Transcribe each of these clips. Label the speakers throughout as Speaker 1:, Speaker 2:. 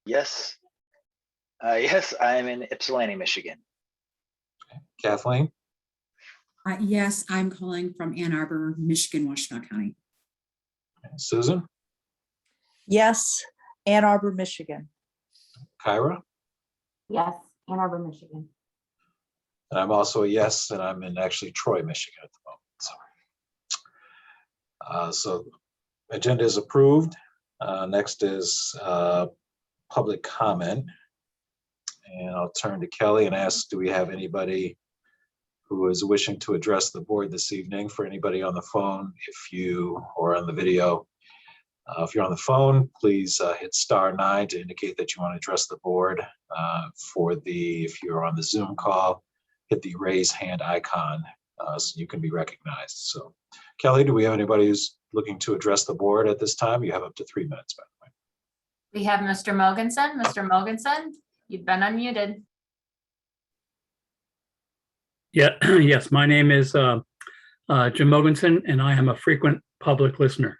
Speaker 1: Yes. Yes, I'm in Ypsilanti, Michigan.
Speaker 2: Kathleen?
Speaker 3: Yes, I'm calling from Ann Arbor, Michigan, Washtenaw County.
Speaker 2: Susan?
Speaker 4: Yes, Ann Arbor, Michigan.
Speaker 2: Kyra?
Speaker 5: Yes, Ann Arbor, Michigan.
Speaker 2: And I'm also a yes, and I'm in actually Troy, Michigan at the moment. So agenda is approved. Next is public comment. And I'll turn to Kelly and ask, do we have anybody who is wishing to address the board this evening? For anybody on the phone, or on the video, if you're on the phone, please hit *9 to indicate that you want to address the board. If you're on the Zoom call, hit the raise hand icon so you can be recognized. So Kelly, do we have anybody who's looking to address the board at this time? You have up to 3 minutes, by the way.
Speaker 5: We have Mr. Mogensen. Mr. Mogensen, you've been unmuted.
Speaker 6: Yeah, yes, my name is Jim Mogensen, and I am a frequent public listener.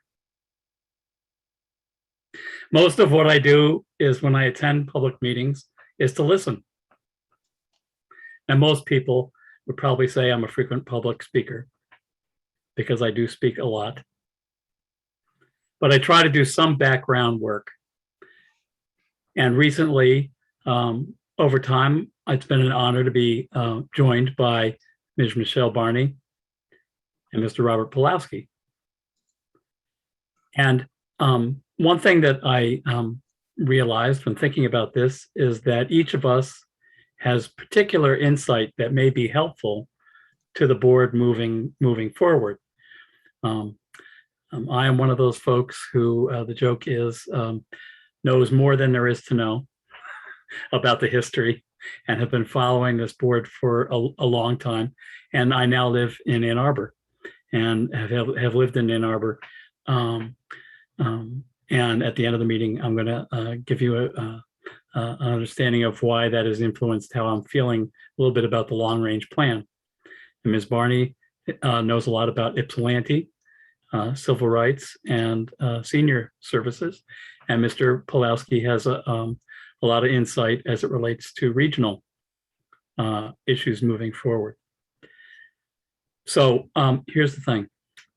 Speaker 6: Most of what I do is when I attend public meetings is to listen. And most people would probably say I'm a frequent public speaker because I do speak a lot. But I try to do some background work. And recently, over time, it's been an honor to be joined by Ms. Michelle Barney and Mr. Robert Pulowski. And one thing that I realized when thinking about this is that each of us has particular insight that may be helpful to the board moving forward. I am one of those folks who, the joke is, knows more than there is to know about the history and have been following this board for a long time. And I now live in Ann Arbor and have lived in Ann Arbor. And at the end of the meeting, I'm going to give you an understanding of why that has influenced how I'm feeling a little bit about the long range plan. And Ms. Barney knows a lot about Ypsilanti, civil rights, and senior services. And Mr. Pulowski has a lot of insight as it relates to regional issues moving forward. So here's the thing.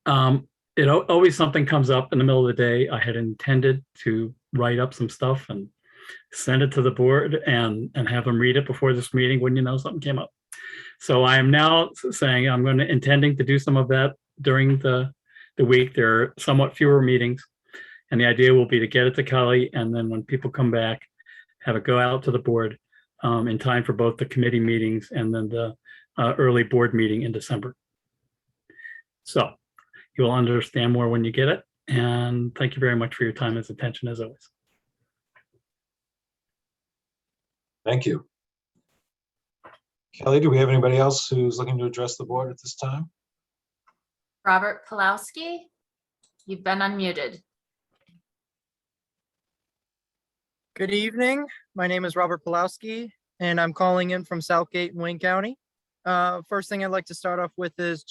Speaker 6: Always something comes up in the middle of the day. I had intended to write up some stuff and send it to the board and have them read it before this meeting. Wouldn't you know, something came up. So I am now saying I'm intending to do some of that during the week. There are somewhat fewer meetings. And the idea will be to get it to Kelly, and then when people come back, have it go out to the board in time for both the committee meetings and then the early board meeting in December. So you'll understand more when you get it. And thank you very much for your time and attention as always.
Speaker 2: Thank you. Kelly, do we have anybody else who's looking to address the board at this time?
Speaker 5: Robert Pulowski, you've been unmuted.
Speaker 7: Good evening. My name is Robert Pulowski, and I'm calling in from Southgate in Wayne County. First thing I'd like to start off with is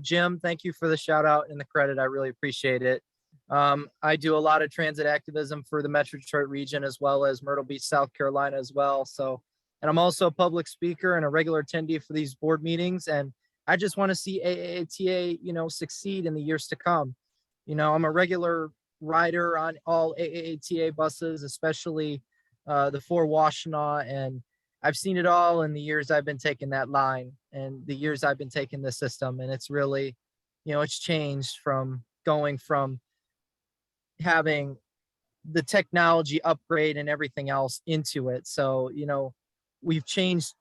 Speaker 7: Jim. Thank you for the shout out and the credit. I really appreciate it. I do a lot of transit activism for the Metro Detroit region as well as Myrtle Beach, South Carolina as well. And I'm also a public speaker and a regular attendee for these board meetings. And I just want to see AATA, succeed in the years to come. I'm a regular rider on all AATA buses, especially the 4 Washtenaw, and I've seen it all in the years I've been taking that line and the years I've been taking the system. And it's really, it's changed from going from having the technology upgrade and everything else into it. So, we've changed,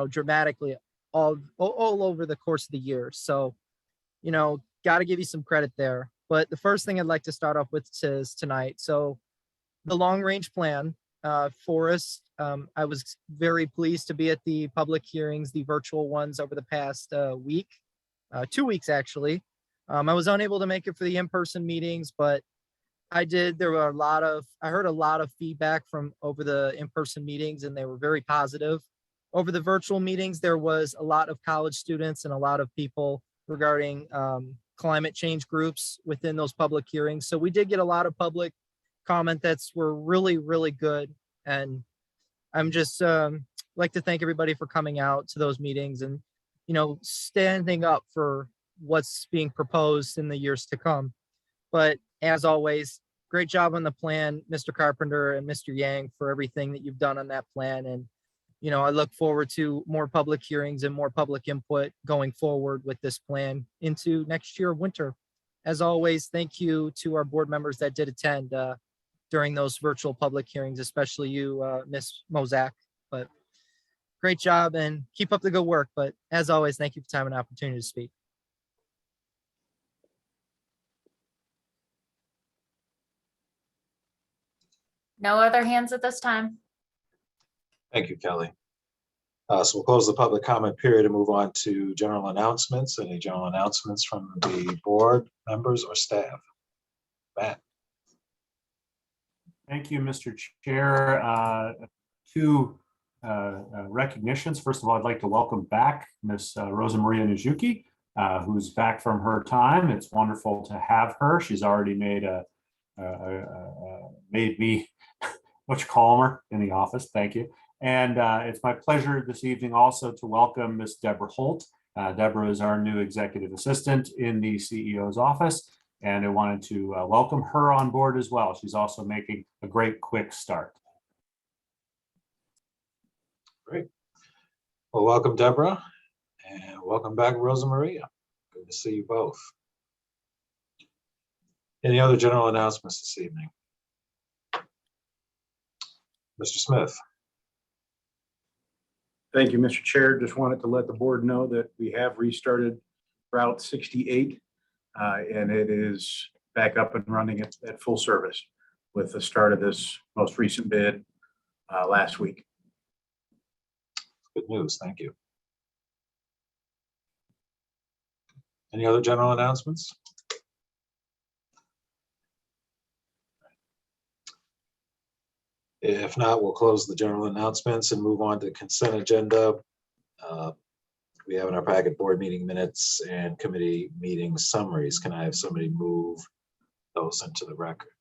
Speaker 7: dramatically all over the course of the year. So, got to give you some credit there. But the first thing I'd like to start off with is tonight. So the long range plan for us, I was very pleased to be at the public hearings, the virtual ones over the past week, 2 weeks actually. I was unable to make it for the in-person meetings, but I heard a lot of feedback from over the in-person meetings, and they were very positive. Over the virtual meetings, there was a lot of college students and a lot of people regarding climate change groups within those public hearings. So we did get a lot of public comment were really, really good And I'm just like to thank everybody for coming out to those meetings and, you know, standing up for what's being proposed in the years to come. But as always, great job on the plan, Mr. Carpenter and Mr. Yang, for everything that you've done on that plan. And, you know, I look forward to more public hearings and more public input going forward with this plan into next year of winter. As always, thank you to our board members that did attend during those virtual public hearings, especially you, Ms. Mozak. But great job and keep up the good work. But as always, thank you for time and opportunity to speak.
Speaker 5: No other hands at this time.
Speaker 2: Thank you, Kelly. So we'll close the public comment period and move on to general announcements. Any general announcements from the board members or staff? Matt.
Speaker 8: Thank you, Mr. Chair. Two recognitions. First of all, I'd like to welcome back Miss Rosa Maria Nijuki, who's back from her time. It's wonderful to have her. She's already made me much calmer in the office. Thank you. And it's my pleasure this evening also to welcome Miss Deborah Holt. Deborah is our new executive assistant in the CEO's office, and I wanted to welcome her on board as well. She's also making a great quick start.
Speaker 2: Great. Well, welcome, Deborah, and welcome back, Rosa Maria. Good to see you both. Any other general announcements this evening? Mr. Smith.
Speaker 9: Thank you, Mr. Chair. Just wanted to let the board know that we have restarted Route 68, and it is back up and running at full service with the start of this most recent bid last week.
Speaker 2: Good news. Thank you. Any other general announcements? If not, we'll close the general announcements and move on to consent agenda. We have in our packet board meeting minutes and committee meeting summaries. Can I have somebody move those into the record?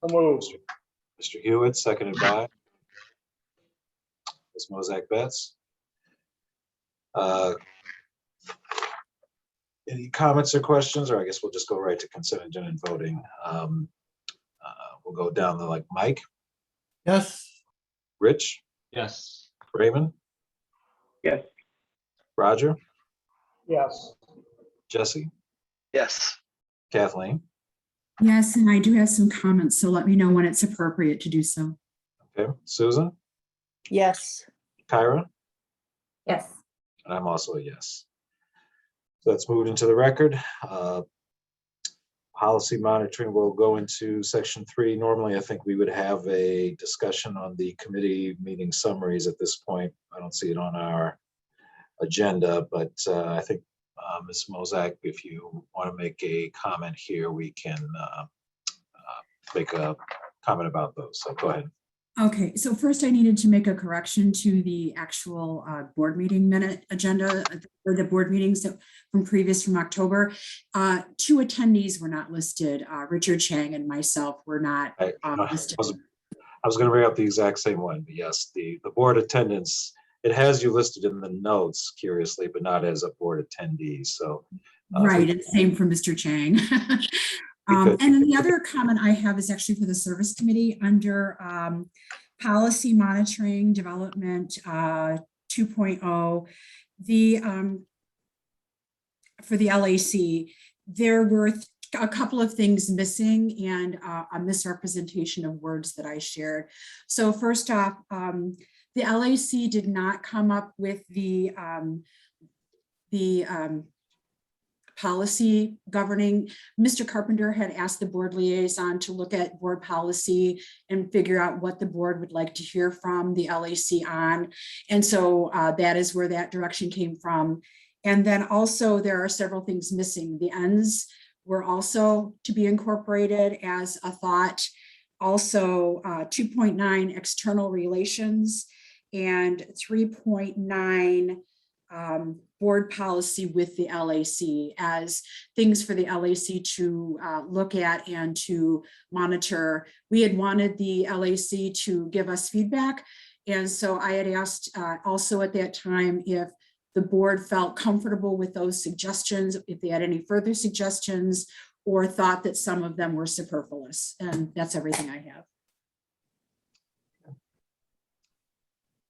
Speaker 2: Mr. Hewitt, seconded by Ms. Mozak Betts. Any comments or questions, or I guess we'll just go right to consent agenda and voting. We'll go down the like Mike.
Speaker 8: Yes.
Speaker 2: Rich.
Speaker 8: Yes.
Speaker 2: Raymond.
Speaker 9: Yes.
Speaker 2: Roger.
Speaker 9: Yes.
Speaker 2: Jesse.
Speaker 1: Yes.
Speaker 2: Kathleen.
Speaker 3: Yes, and I do have some comments, so let me know when it's appropriate to do so.
Speaker 2: Okay. Susan.
Speaker 4: Yes.
Speaker 2: Kyra.
Speaker 5: Yes.
Speaker 2: And I'm also a yes. So that's moved into the record. Policy monitoring will go into section 3. Normally, I think we would have a discussion on the committee meeting summaries at this point. I don't see it on our agenda, but I think Ms. Mozak, if you want to make a comment here, we can make a comment about those. So go ahead.
Speaker 3: Okay, so first I needed to make a correction to the actual board meeting minute agenda or the board meetings from October. 2 attendees were not listed. Richard Chang and myself were not listed.
Speaker 2: I was going to bring up the exact same one, but yes, the board attendance, it has you listed in the notes, curiously, but not as a board attendee. So
Speaker 3: right, and same for Mr. Chang. And then the other comment I have is actually for the service committee under policy monitoring development 2.0. For the LAC, there were a couple of things missing and a misrepresentation of words that I shared. So first off, the LAC did not come up with the policy governing. Mr. Carpenter had asked the board liaison to look at board policy and figure out what the board would like to hear from the LAC on. And so that is where that direction came from. And then also there are several things missing. The ends were also to be incorporated as a thought. Also 2.9 external relations and 3.9 board policy with the LAC as things for the LAC to look at and to monitor. We had wanted the LAC to give us feedback. And so I had asked also at that time if the board felt comfortable with those suggestions, if they had any further suggestions, or thought that some of them were superfluous. And that's everything I have.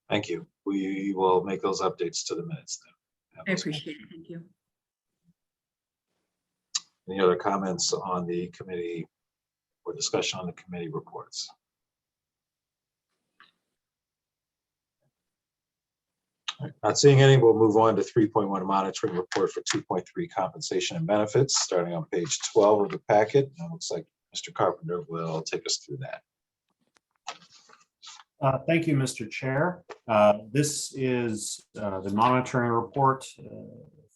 Speaker 2: Thank you. We will make those updates to the minutes then.
Speaker 3: I appreciate it. Thank you.
Speaker 2: Any other comments on the committee or discussion on the committee reports? All right, not seeing any, we'll move on to 3.1 monitoring report for 2.3 compensation and benefits, starting on page 12 of the packet. And it looks like Mr. Carpenter will take us through that.
Speaker 8: Thank you, Mr. Chair. This is the monitoring report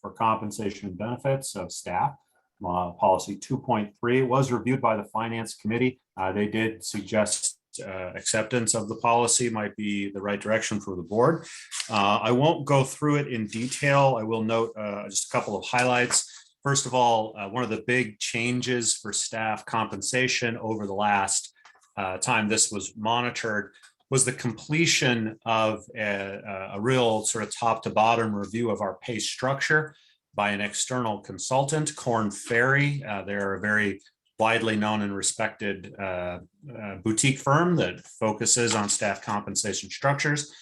Speaker 8: for compensation and benefits of staff. Policy 2.3 was reviewed by the Finance Committee. They did suggest acceptance of the policy might be the right direction for the board. I won't go through it in detail. I will note just a couple of highlights. First of all, one of the big changes for staff compensation over the last time this was monitored was the completion of a real sort of top to bottom review of our pay structure by an external consultant, Korn Ferry. They're a very widely known and respected boutique firm that focuses on staff compensation structures.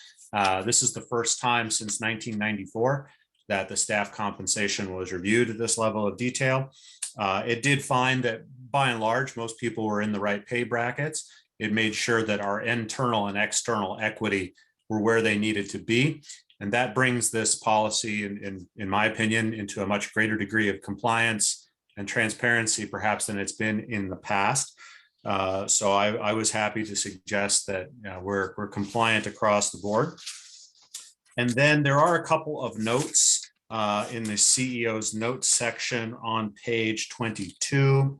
Speaker 8: This is the first time since 1994 that the staff compensation was reviewed at this level of detail. It did find that by and large, most people were in the right pay brackets. It made sure that our internal and external equity were where they needed to be. And that brings this policy, in my opinion, into a much greater degree of compliance and transparency, perhaps, than it's been in the past. So I was happy to suggest that we're compliant across the board. And then there are a couple of notes in the CEO's notes section on page 22.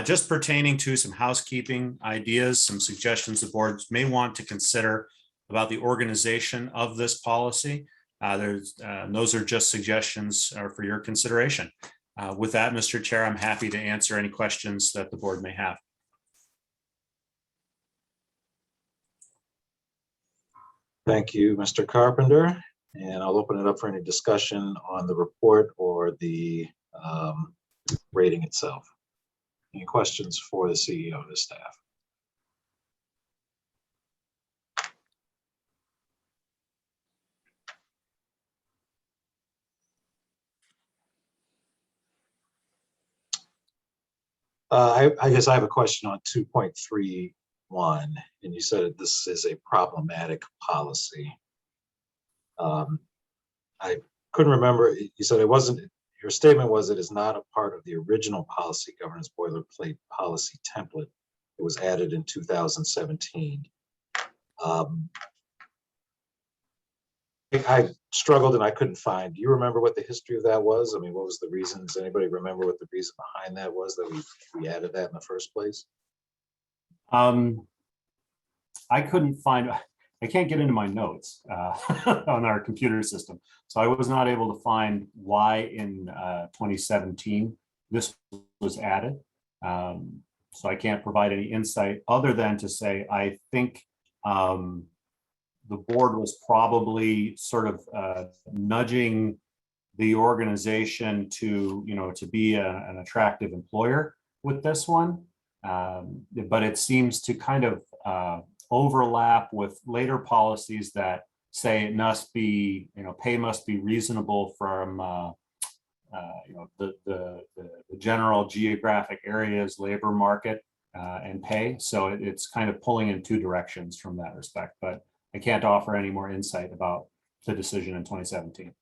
Speaker 8: Just pertaining to some housekeeping ideas, some suggestions the boards may want to consider about the organization of this policy. Those are just suggestions for your consideration. With that, Mr. Chair, I'm happy to answer any questions that the board may have.
Speaker 2: Thank you, Mr. Carpenter. And I'll open it up for any discussion on the report or the rating itself. Any questions for the CEO or the staff? I guess I have a question on 2.31, and you said this is a problematic policy. I couldn't remember, you said it wasn't, your statement was it is not a part of the original policy governance boilerplate policy template. It was added in 2017. I struggled and I couldn't find, do you remember what the history of that was? I mean, what was the reason? Does anybody remember what the reason behind that was that we added that in the first place?
Speaker 8: I couldn't find, I can't get into my notes on our computer system. So I was not able to find why in 2017 this was added. So I can't provide any insight other than to say, I think the board was probably sort of nudging the organization to, to be an attractive employer with this one. But it seems to kind of overlap with later policies that say it must be, pay must be reasonable from, the general geographic areas, labor market, and pay. So it's kind of pulling in two directions from that respect, but I can't offer any more insight about the decision in 2017.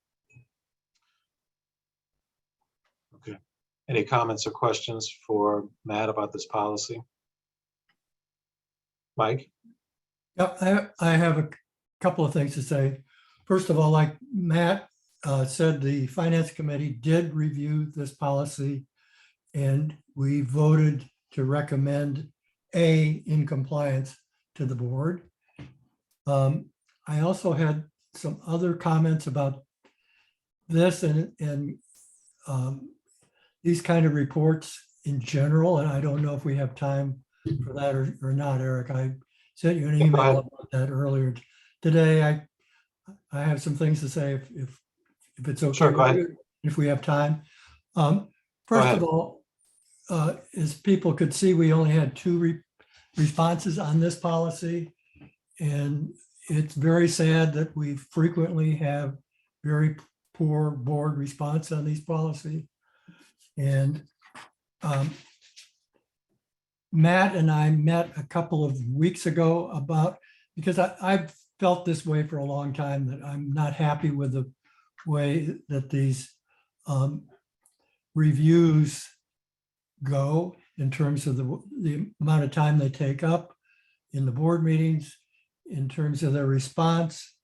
Speaker 2: Okay. Any comments or questions for Matt about this policy? Mike?
Speaker 10: Yeah, I have a couple of things to say. First of all, like Matt said, the Finance Committee did review this policy and we voted to recommend A, in compliance to the board. I also had some other comments about this and these kind of reports in general, and I don't know if we have time for that or not, Eric. I sent you an
Speaker 2: Go
Speaker 10: email
Speaker 2: ahead.
Speaker 10: about that earlier today. I have some things to say if it's okay.
Speaker 2: Sure, go
Speaker 10: with
Speaker 2: ahead.
Speaker 10: you, if we have time. First
Speaker 2: ahead.
Speaker 10: of all, as people could see, we only had 2 responses on this policy. And it's very sad that we frequently have very poor board response on these policies. And Matt and I met a couple of weeks ago because I've felt this way for a long time, that I'm not happy with the way that these reviews go in terms of the amount of time they take up in the board meetings, in terms of their response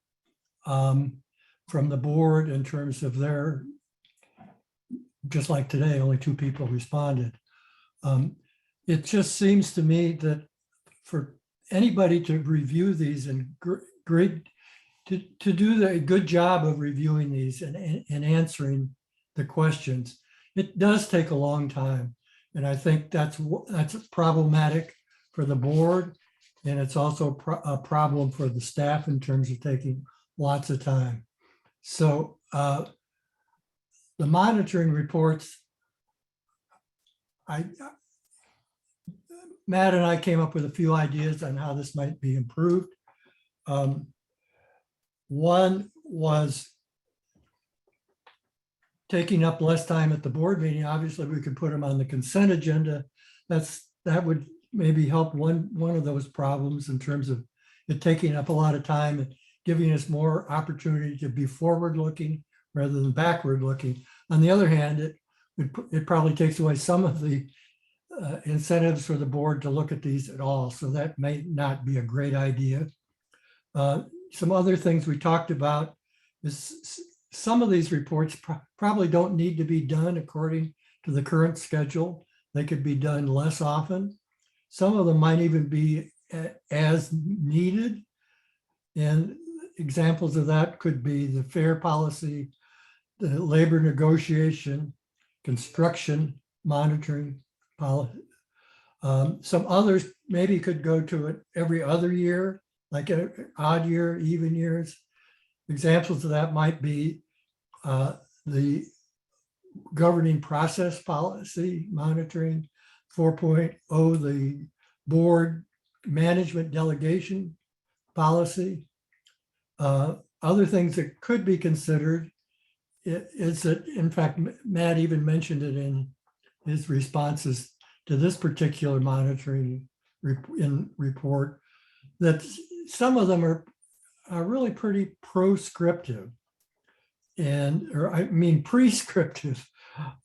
Speaker 10: from the board, in terms of just like today, only 2 people responded. It just seems to me that for anybody to review these and to do a good job of reviewing these and answering the questions, it does take a long time. And I think that's problematic for the board. And it's also a problem for the staff in terms of taking lots of time. So the monitoring reports, Matt and I came up with a few ideas on how this might be improved. One was taking up less time at the board meeting. Obviously, we could put them on the consent agenda. That would maybe help one of those problems in terms of it taking up a lot of time and giving us more opportunity to be forward-looking rather than backward-looking. On the other hand, it probably takes away some of the incentives for the board to look at these at all. So that may not be a great idea. Some other things we talked about is some of these reports probably don't need to be done according to the current schedule. They could be done less often. Some of them might even be as needed. And examples of that could be the fare policy, the labor negotiation, construction monitoring policy. Some others maybe could go to it every other year, like an odd year, even years. Examples of that might be the governing process policy monitoring, 4.0, the board management delegation policy. Other things that could be considered is that, in fact, Matt even mentioned it in his responses to this particular monitoring report, that some of them are really pretty proscriptive or I mean prescriptive.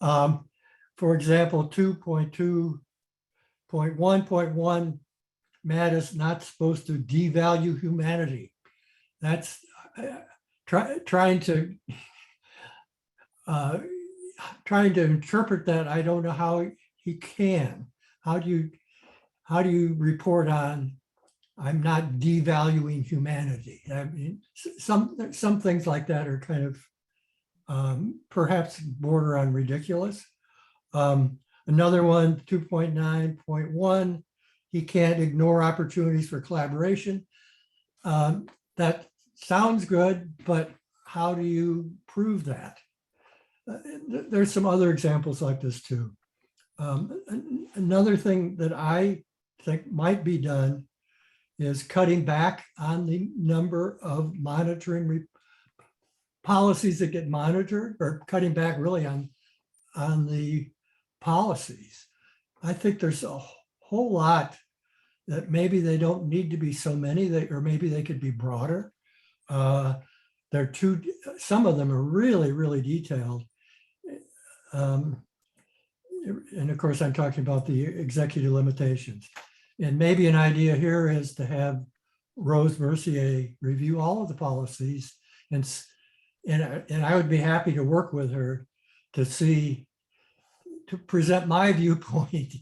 Speaker 10: For example, 2.2.1.1, Matt is not supposed to devalue humanity. That's trying to interpret that. I don't know how he can. How do you report on I'm not devaluing humanity? I mean, some things like that are kind of perhaps border on ridiculous. Another one, 2.9.1, he can't ignore opportunities for collaboration. That sounds good, but how do you prove that? There's some other examples like this too. Another thing that I think might be done is cutting back on the number of monitoring policies that get monitored, or cutting back really on the policies. I think there's a whole lot that maybe they don't need to be so many, or maybe they could be broader. Some of them are really, really detailed. And of course, I'm talking about the executive limitations. And maybe an idea here is to have Rose Mercier review all of the policies, and I would be happy to work with her to present my viewpoint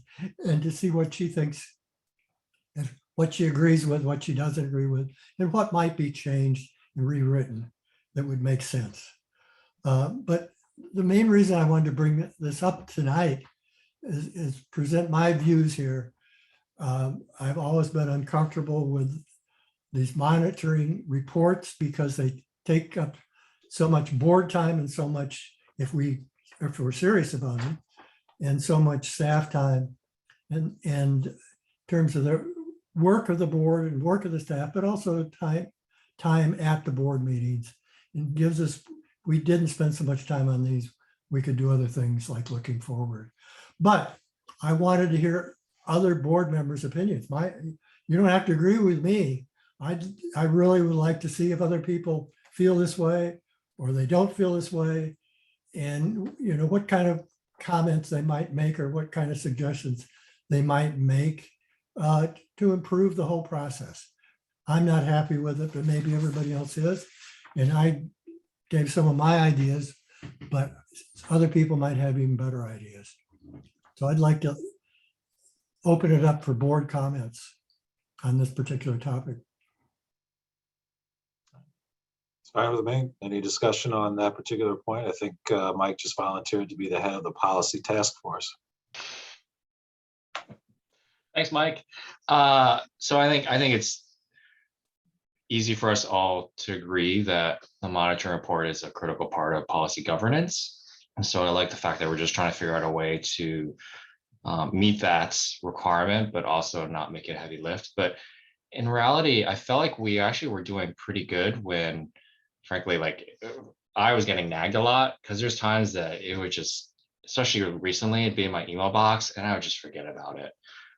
Speaker 10: and to see what she thinks, and what she agrees with, what she doesn't agree with, and what might be changed and rewritten that would make sense. But the main reason I wanted to bring this up tonight is present my views here. I've always been uncomfortable with these monitoring reports because they take up so much board time and so much, if we're serious about them, and so much staff time and in terms of the work of the board and work of the staff, but also time at the board meetings. And gives us, we didn't spend so much time on these. We could do other things like looking forward. But I wanted to hear other board members' opinions. You don't have to agree with me. I really would like to see if other people feel this way or they don't feel this way. And what kind of comments they might make or what kind of suggestions they might make to improve the whole process. I'm not happy with it, but maybe everybody else is. And I gave some of my ideas, but other people might have even better ideas. So I'd like to open it up for board comments on this particular topic.
Speaker 2: It's fine with me. Any discussion on that particular point? I think Mike just volunteered to be the head of the policy task force.
Speaker 11: Thanks, Mike. So I think it's easy for us all to agree that the monitoring report is a critical part of policy governance. And so I like the fact that we're just trying to figure out a way to meet that requirement, but also not make it a heavy lift. But in reality, I felt like we actually were doing pretty good when, frankly, like I was getting nagged a lot because there's times that it would just, especially recently, it'd be in my email box and I would just forget about it.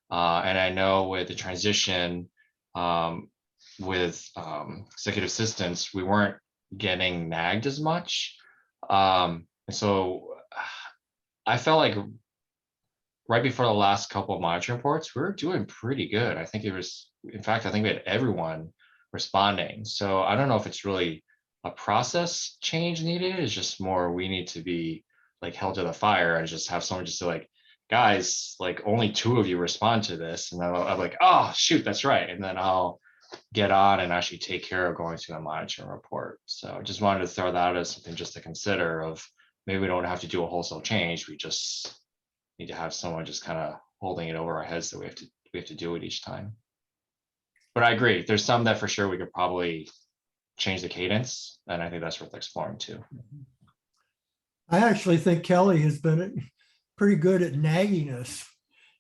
Speaker 11: And I know with the transition with executive assistants, we weren't getting nagged as much. And so I felt like right before the last couple of monitoring reports, we were doing pretty good. I think it was, in fact, I think we had everyone responding. So I don't know if it's really a process change needed. It's just more we need to be like held to the fire and just have someone just say like, guys, like only 2 of you respond to this. And then I'm like, oh, shoot, that's right. And then I'll get on and actually take care of going to a monitoring report. So I just wanted to throw that out as something just to consider of maybe we don't have to do a wholesale change. We just need to have someone just kind of holding it over our heads that we have to do it each time. But I agree, there's some that for sure we could probably change the cadence, and I think that's worth exploring too.
Speaker 10: I actually think Kelly has been pretty good at nagging us.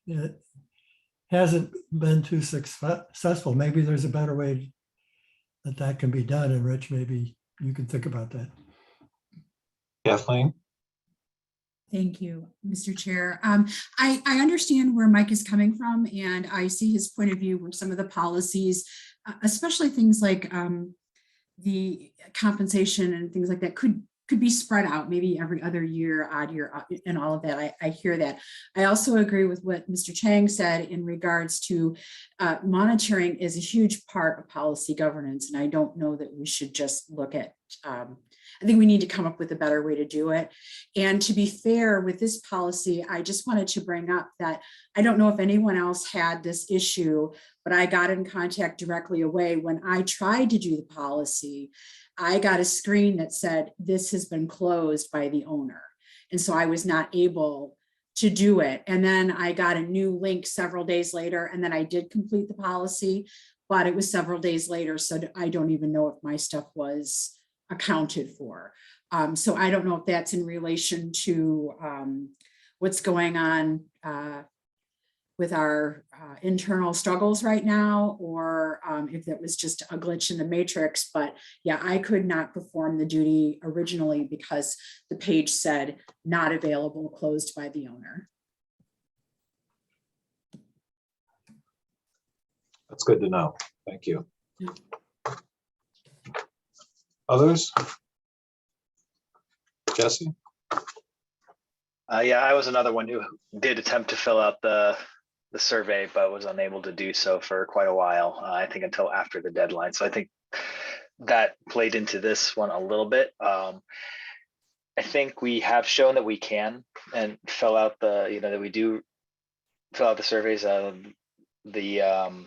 Speaker 10: It hasn't been too successful. Maybe there's a better way that can be done. And Rich, maybe you can think about that.
Speaker 2: Kathleen?
Speaker 3: Thank you, Mr. Chair. I understand where Mike is coming from, and I see his point of view where some of the policies, especially things like the compensation and things like that could be spread out, maybe every other year, odd year, and all of that. I hear that. I also agree with what Mr. Chang said in regards to monitoring is a huge part of policy governance, and I don't know that we should just look at I think we need to come up with a better way to do it. And to be fair with this policy, I just wanted to bring up that I don't know if anyone else had this issue, but I got in contact directly away when I tried to do the policy. I got a screen that said, this has been closed by the owner. And so I was not able to do it. And then I got a new link several days later, and then I did complete the policy, but it was several days later. So I don't even know if my stuff was accounted for. So I don't know if that's in relation to what's going on with our internal struggles right now, or if that was just a glitch in the matrix. But yeah, I could not perform the duty originally because the page said not available, closed by the owner.
Speaker 2: That's good to know. Thank you. Others? Jesse?
Speaker 1: Yeah, I was another one who did attempt to fill out the survey, but was unable to do so for quite a while, I think until after the deadline. So I think that played into this one a little bit. I think we have shown that we can and fill out that we do fill out the surveys. The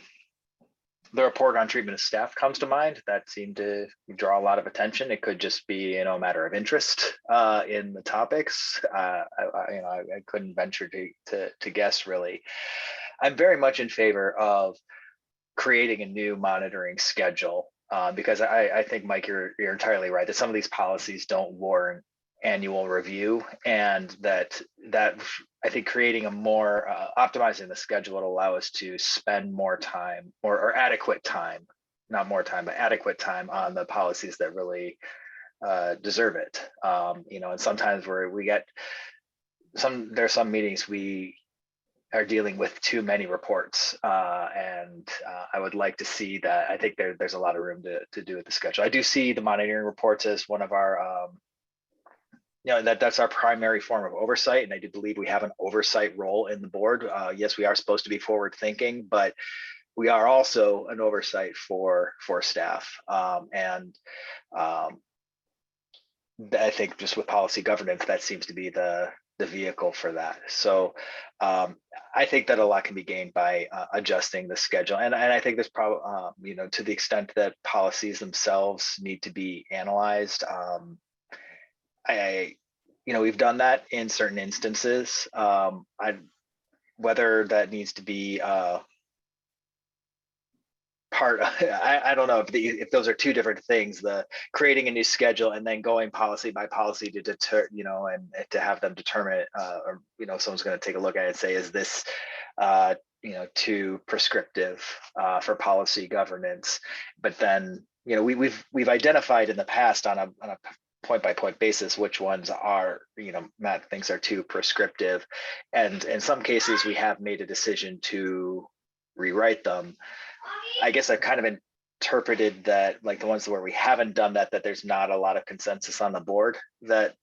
Speaker 1: the report on treatment of staff comes to mind. That seemed to draw a lot of attention. It could just be, a matter of interest in the topics. I couldn't venture to guess really. I'm very much in favor of creating a new monitoring schedule because I think, Mike, you're entirely right that some of these policies don't warrant annual review, and that I think creating a more optimizing the schedule would allow us to spend more time or adequate time, not more time, but adequate time on the policies that really deserve it. And sometimes we get there's some meetings we are dealing with too many reports, and I would like to see that. I think there's a lot of room to do with the schedule. I do see the monitoring reports as one of our that's our primary form of oversight, and I do believe we have an oversight role in the board. Yes, we are supposed to be forward thinking, but we are also an oversight for staff. And I think just with policy governance, that seems to be the vehicle for that. So I think that a lot can be gained by adjusting the schedule. And I think there's probably, to the extent that policies themselves need to be analyzed, we've done that in certain instances. Whether that needs to be part, I don't know if those are two different things, the creating a new schedule and then going policy by policy to deter, and to have them determine it, or, someone's going to take a look at it and say, is this, too prescriptive for policy governance? But then, we've identified in the past on a point-by-point basis which ones are, Matt thinks are too prescriptive, and in some cases we have made a decision to rewrite them. I guess I've kind of interpreted that, like the ones where we haven't done that there's not a lot of consensus on the board that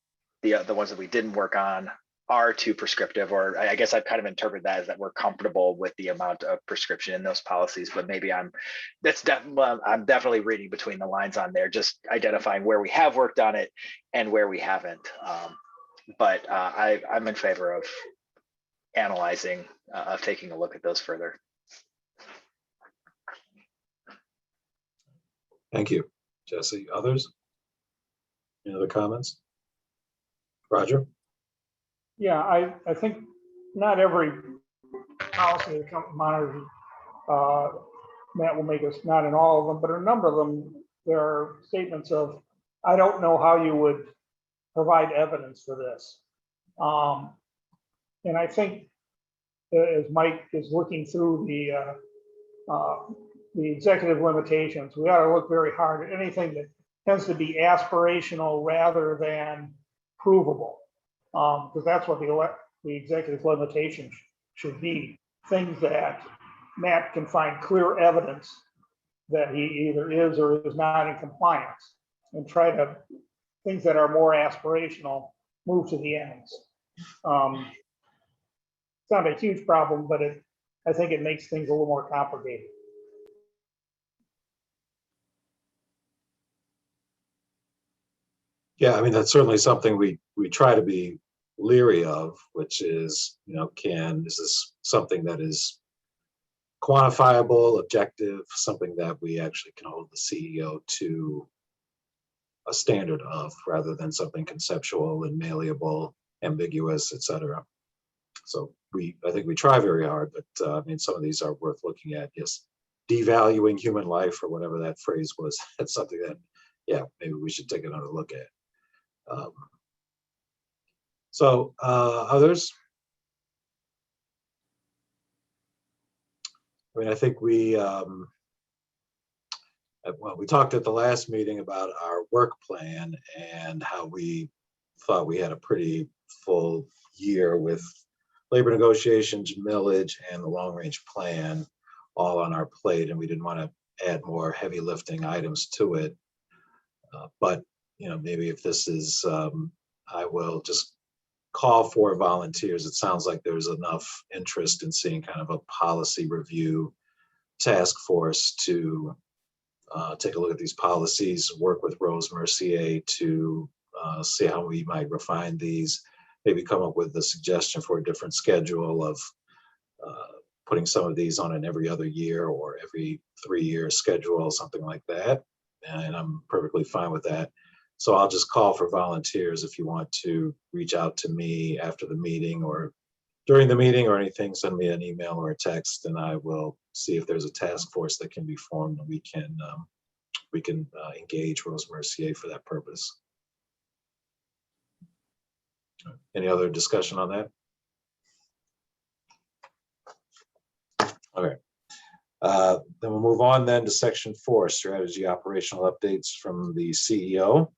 Speaker 1: the ones that we didn't work on are too prescriptive, or I guess I've kind of interpreted that as that we're comfortable with the amount of prescription in those policies. But maybe I'm definitely reading between the lines on there, just identifying where we have worked on it and where we haven't. But I'm in favor of analyzing, of taking a look at those further.
Speaker 2: Thank you, Jesse. Others? Any other comments? Roger?
Speaker 12: Yeah, I think not every policy the company monitors, Matt will make us, not in all of them, but a number of them, there are statements of, I don't know how you would provide evidence for this. And I think as Mike is looking through the executive limitations, we ought to look very hard at anything that tends to be aspirational rather than provable. Because that's what the executive limitations should be. Things that Matt can find clear evidence that he either is or is not in compliance, and try to, things that are more aspirational, move to the ends. It's not a huge problem, but I think it makes things a little more complicated.
Speaker 2: Yeah, I mean, that's certainly something we try to be leery of, which is, is this something that is quantifiable, objective, something that we actually can hold the CEO to a standard of, rather than something conceptual and malleable, ambiguous, etc. So I think we try very hard, but I mean, some of these are worth looking at. Yes, devaluing human life, or whatever that phrase was, that's something that, yeah, maybe we should take another look at. Others? I mean, I think we talked at the last meeting about our work plan and how we thought we had a pretty full year with labor negotiations, millage, and the long-range plan all on our plate, and we didn't want to add more heavy lifting items to it. But maybe if this is, I will just call for volunteers. It sounds like there's enough interest in seeing kind of a policy review task force to take a look at these policies, work with Rose Mercier to see how we might refine these, maybe come up with a suggestion for a different schedule of putting some of these on an every other year or every 3-year schedule, something like that. And I'm perfectly fine with that. So I'll just call for volunteers if you want to reach out to me after the meeting or during the meeting or anything, send me an email or a text, and I will see if there's a task force that can be formed and we can engage Rose Mercier for that purpose. Any other discussion on that? Okay. Then we'll move on then to section 4, strategy operational updates from the CEO.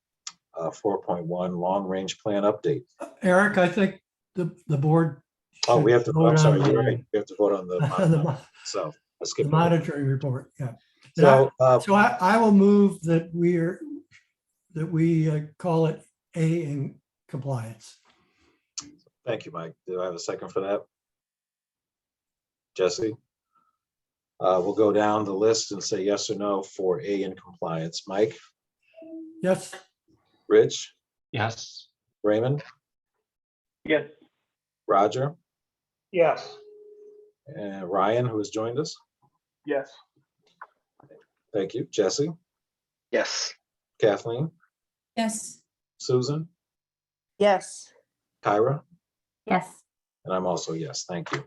Speaker 2: 4.1 long range plan update.
Speaker 10: Eric, I think the board.
Speaker 2: Oh, we have to vote. I'm sorry,
Speaker 10: on
Speaker 2: you're
Speaker 10: the-
Speaker 2: right. We have to vote on the so I
Speaker 10: The
Speaker 2: skipped over.
Speaker 10: monitoring report, yeah.
Speaker 2: So,
Speaker 10: So I will move that we call it A in compliance.
Speaker 2: thank you, Mike. Do I have a second for that? Jesse? We'll go down the list and say yes or no for A in compliance. Mike?
Speaker 10: Yes.
Speaker 2: Rich?
Speaker 11: Yes.
Speaker 2: Raymond?
Speaker 12: Yes.
Speaker 2: Roger?
Speaker 12: Yes.
Speaker 2: And Ryan, who has joined us?
Speaker 12: Yes.
Speaker 2: Thank you. Jesse?
Speaker 1: Yes.
Speaker 2: Kathleen?
Speaker 3: Yes.
Speaker 2: Susan?
Speaker 4: Yes.
Speaker 2: Kyra?
Speaker 5: Yes.
Speaker 2: And I'm also yes, thank you.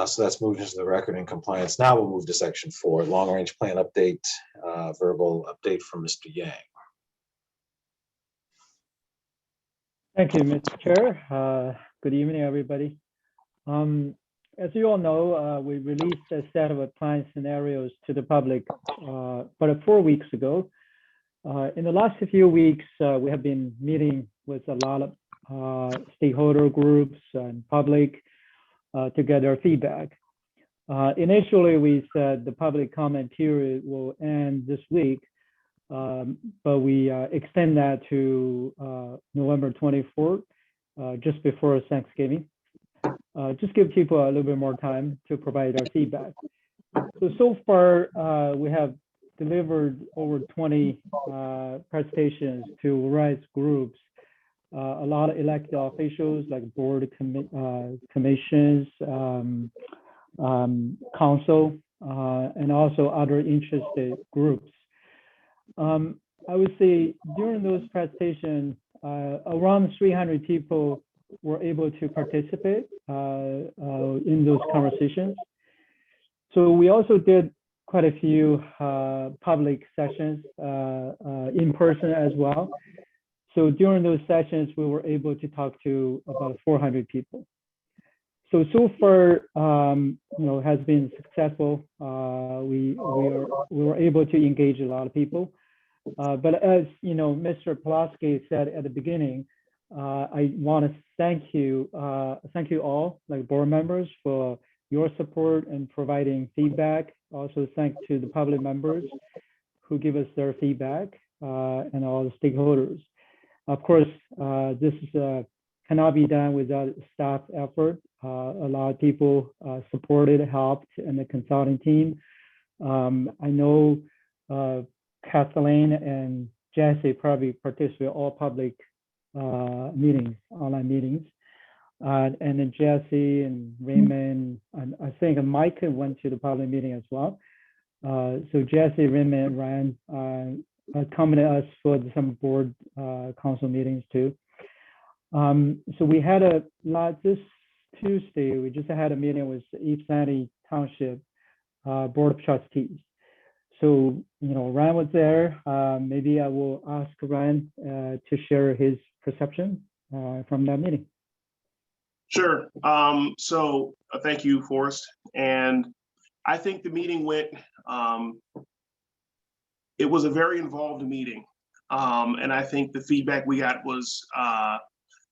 Speaker 2: So that's moved into the record in compliance. Now we'll move to section 4, long range plan update, verbal update from Mr. Yang.
Speaker 13: Thank you, Mr. Chair. Good evening, everybody. As you all know, we released a set of plan scenarios to the public about 4 weeks ago. In the last few weeks, we have been meeting with a lot of stakeholder groups and public to get their feedback. Initially, we said the public comment period will end this week, but we extend that to November 24th, just before Thanksgiving. Just give people a little bit more time to provide their feedback. So far, we have delivered over 20 presentations to various groups, a lot of elected officials like board commissions, council, and also other interested groups. I would say during those presentations, around 300 people were able to participate in those conversations. So we also did quite a few public sessions in person as well. So during those sessions, we were able to talk to about 400 people. So far, has been successful. We were able to engage a lot of people. But as Mr. Pulaski said at the beginning, I want to thank you all, like board members, for your support and providing feedback. Also, thanks to the public members who give us their feedback and all the stakeholders. Of course, this cannot be done without staff effort. A lot of people supported, helped, and the consulting team. I know Kathleen and Jesse probably participate in all public meetings, online meetings. And then Jesse and Raymond, and I think Mike went to the public meeting as well. So Jesse, Raymond, and Ryan accompanied us for some board council meetings too. So we had a lot this Tuesday. We just had a meeting with East Sandy Township Board of Trustees. So Ryan was there. Maybe I will ask Ryan to share his perception from that meeting.
Speaker 14: Sure. So thank you, Forrest. And I think the meeting went. It was a very involved meeting, and I think the feedback we got was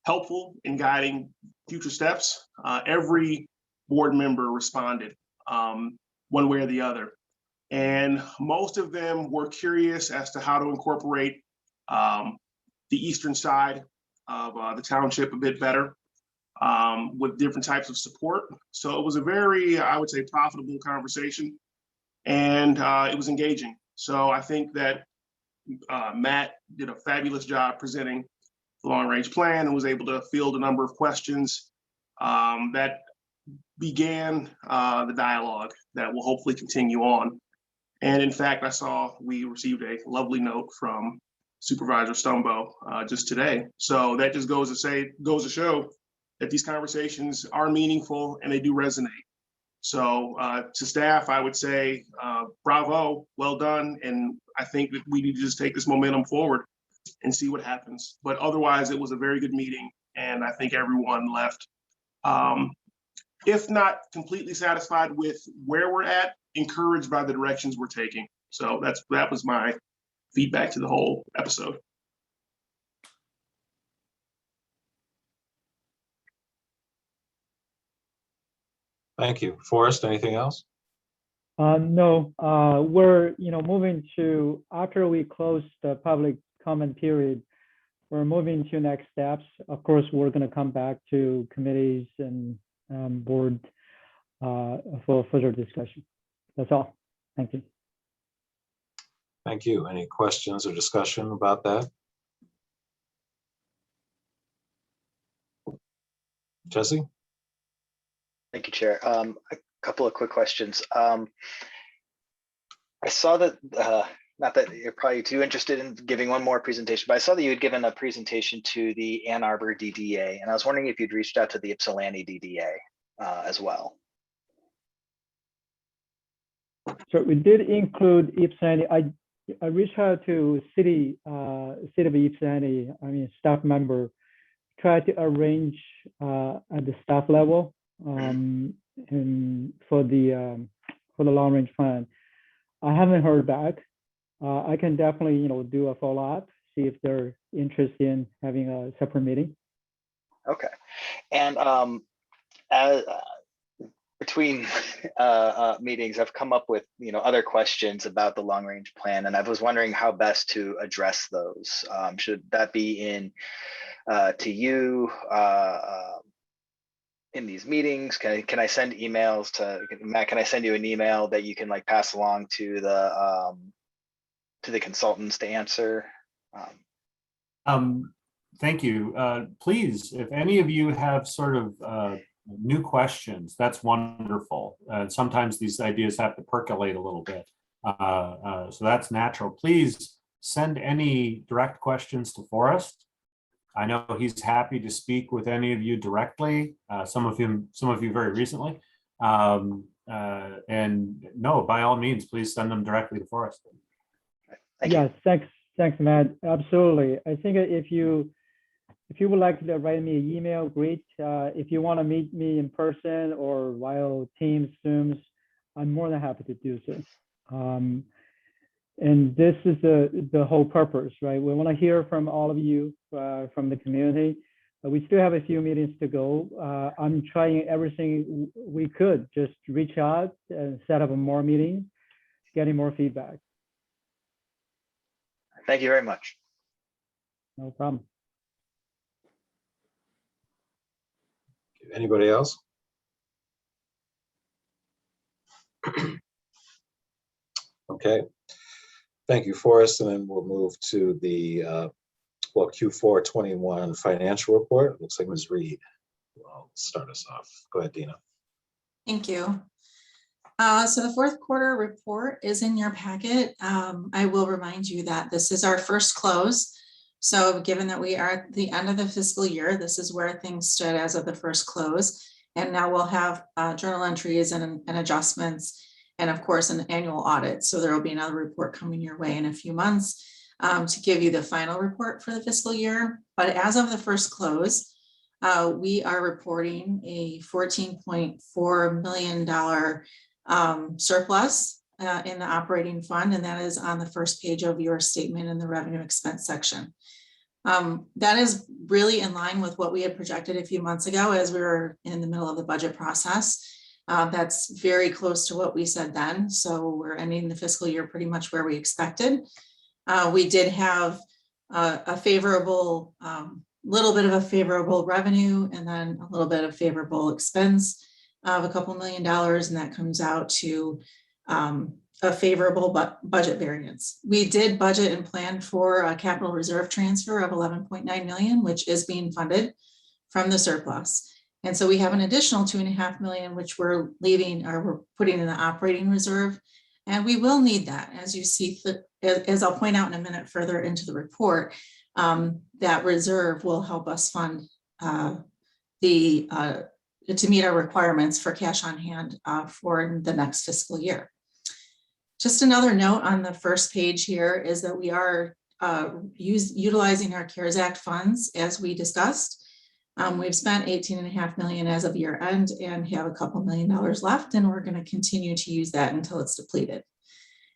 Speaker 14: helpful in guiding future steps. Every board member responded one way or the other. And most of them were curious as to how to incorporate the eastern side of the township a bit better with different types of support. So it was a very, I would say, profitable conversation, and it was engaging. So I think that Matt did a fabulous job presenting the long-range plan and was able to field a number of questions that began the dialogue that will hopefully continue on. And in fact, I saw we received a lovely note from Supervisor Stumbo just today. So that just goes to show that these conversations are meaningful and they do resonate. So to staff, I would say, bravo, well done. And I think that we need to just take this momentum forward and see what happens. But otherwise, it was a very good meeting. And I think everyone left, if not completely satisfied with where we're at, encouraged by the directions we're taking. So that was my feedback to the whole episode.
Speaker 2: Thank you. Forrest, anything else?
Speaker 13: No, we're, moving to, after we close the public comment period, we're moving to next steps. Of course, we're going to come back to committees and board for further discussion. That's all. Thank you.
Speaker 2: Thank you. Any questions or discussion about that? Jesse?
Speaker 1: Thank you, Chair. A couple of quick questions. I saw that, not that you're probably too interested in giving one more presentation, but I saw that you had given a presentation to the Ann Arbor DDA, and I was wondering if you'd reached out to the Ypsilanti DDA as well.
Speaker 13: So we did include Ypsilanti. I reached out to city of Ypsilanti, staff member, tried to arrange at the staff level and for the long range plan. I haven't heard back. I can definitely do a follow-up, see if they're interested in having a separate meeting.
Speaker 1: Okay, and between meetings, I've come up with other questions about the long range plan, and I was wondering how best to address those. Should that be in to you in these meetings? Can I send emails to Matt? Can I send you an email that you can pass along to the consultants to answer?
Speaker 8: Thank you. Please, if any of you have sort of new questions, that's wonderful. Sometimes these ideas have to percolate a little bit. So that's natural. Please send any direct questions to Forrest. I know he's happy to speak with any of you directly, some of you very recently. And no, by all means, please send them directly to Forrest.
Speaker 13: Yes, thanks, Matt. Absolutely. I think if you would like to write me an email, great. If you want to meet me in person or via Teams, Zooms, I'm more than happy to do so. And this is the whole purpose, right? We want to hear from all of you, from the community. We still have a few meetings to go. I'm trying everything we could, just reach out and set up more meetings, getting more feedback.
Speaker 1: Thank you very much.
Speaker 13: No problem.
Speaker 2: Anybody else? Okay. Thank you, Forrest. And then we'll move to the Q4 21 financial report. Looks like Ms. Reed will start us off. Go ahead, Dina.
Speaker 15: Thank you. So the fourth quarter report is in your packet. I will remind you that this is our first close. So given that we are at the end of the fiscal year, this is where things stood as of the first close. And now we'll have journal entries and adjustments, and of course, an annual audit. So there will be another report coming your way in a few months to give you the final report for the fiscal year. But as of the first close, we are reporting a $14.4 million surplus in the operating fund, and that is on the first page of your statement in the revenue expense section. That is really in line with what we had projected a few months ago as we were in the middle of the budget process. That's very close to what we said then. So we're ending the fiscal year pretty much where we expected. We did have a favorable, little bit of a favorable revenue, and then a little bit of favorable expense of a couple $1 million, and that comes out to a favorable budget variance. We did budget and plan for a capital reserve transfer of $11.9 million, which is being funded from the surplus. And so we have an additional 2.5 million, which we're leaving or we're putting in the operating reserve. And we will need that, as you see, as I'll point out in a minute further into the report, that reserve will help us fund to meet our requirements for cash on hand for the next fiscal year. Just another note on the first page here is that we are utilizing our CARES Act funds as we discussed. We've spent 18.5 million as of year end and have a couple $1 million left, and we're going to continue to use that until it's depleted.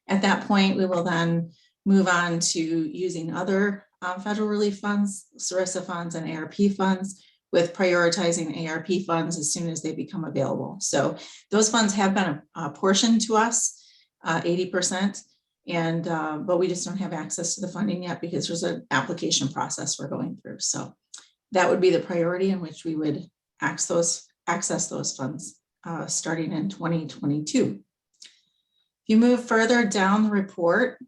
Speaker 15: At that point, we will then move on to using other federal relief funds, SRISA funds, and ARP funds, with prioritizing ARP funds as soon as they become available. So those funds have been apportioned to us, 80%, and but we just don't have access to the funding yet because there's an application process we're going through. So that would be the priority in which we would access those funds starting in 2022. If you move further down the report,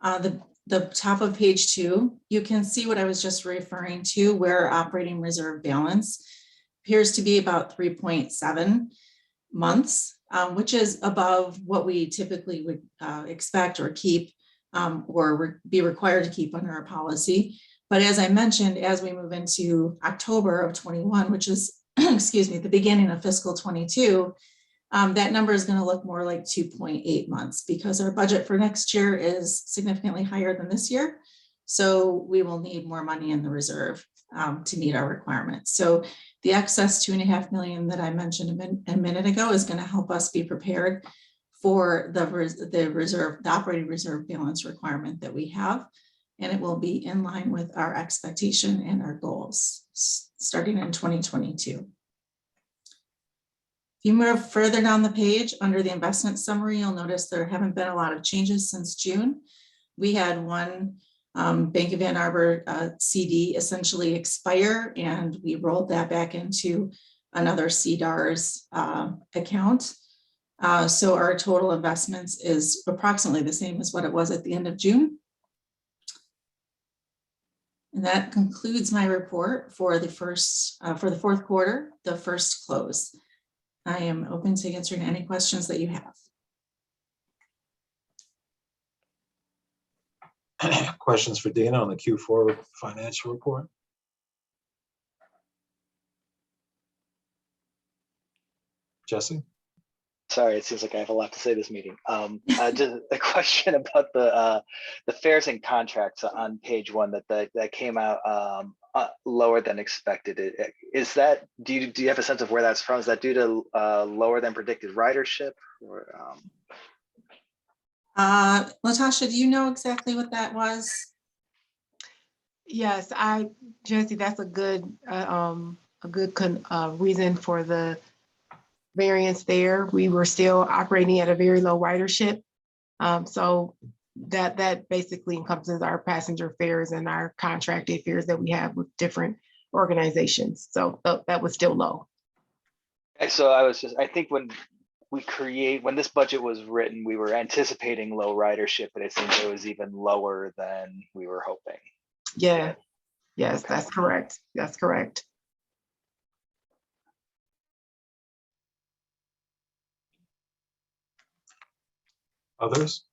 Speaker 15: the top of page 2, you can see what I was just referring to, where operating reserve balance appears to be about 3.7 months, which is above what we typically would expect or keep or be required to keep under our policy. But as I mentioned, as we move into October of 21, which is, excuse me, the beginning of fiscal 22, that number is going to look more like 2.8 months because our budget for next year is significantly higher than this year. So we will need more money in the reserve to meet our requirements. So the excess 2.5 million that I mentioned a minute ago is going to help us be prepared for the operating reserve balance requirement that we have. And it will be in line with our expectation and our goals starting in 2022. If you move further down the page under the investment summary, you'll notice there haven't been a lot of changes since June. We had one Bank of Ann Arbor CD essentially expire, and we rolled that back into another CDARS account. So our total investments is approximately the same as what it was at the end of June. And that concludes my report for the fourth quarter, the first close. I am open to answering any questions that you have.
Speaker 2: Questions for Dina on the Q4 financial report? Jesse?
Speaker 1: Sorry, it seems like I have a lot to say this meeting. Just a question about the fares and contracts on page 1 that came out lower than expected. Is that, do you have a sense of where that's from? Is that due to lower than predicted ridership? Or,
Speaker 15: Latasha, do you know exactly what that was?
Speaker 16: Yes, Jesse, that's a good reason for the variance there. We were still operating at a very low ridership. So that basically encompasses our passenger fares and our contracted fares that we have with different organizations. So that was still low.
Speaker 1: So I think when this budget was written, we were anticipating low ridership, but it seems it was even lower than we were hoping.
Speaker 16: Yeah, yes, okay. That's correct. That's correct.
Speaker 2: Others?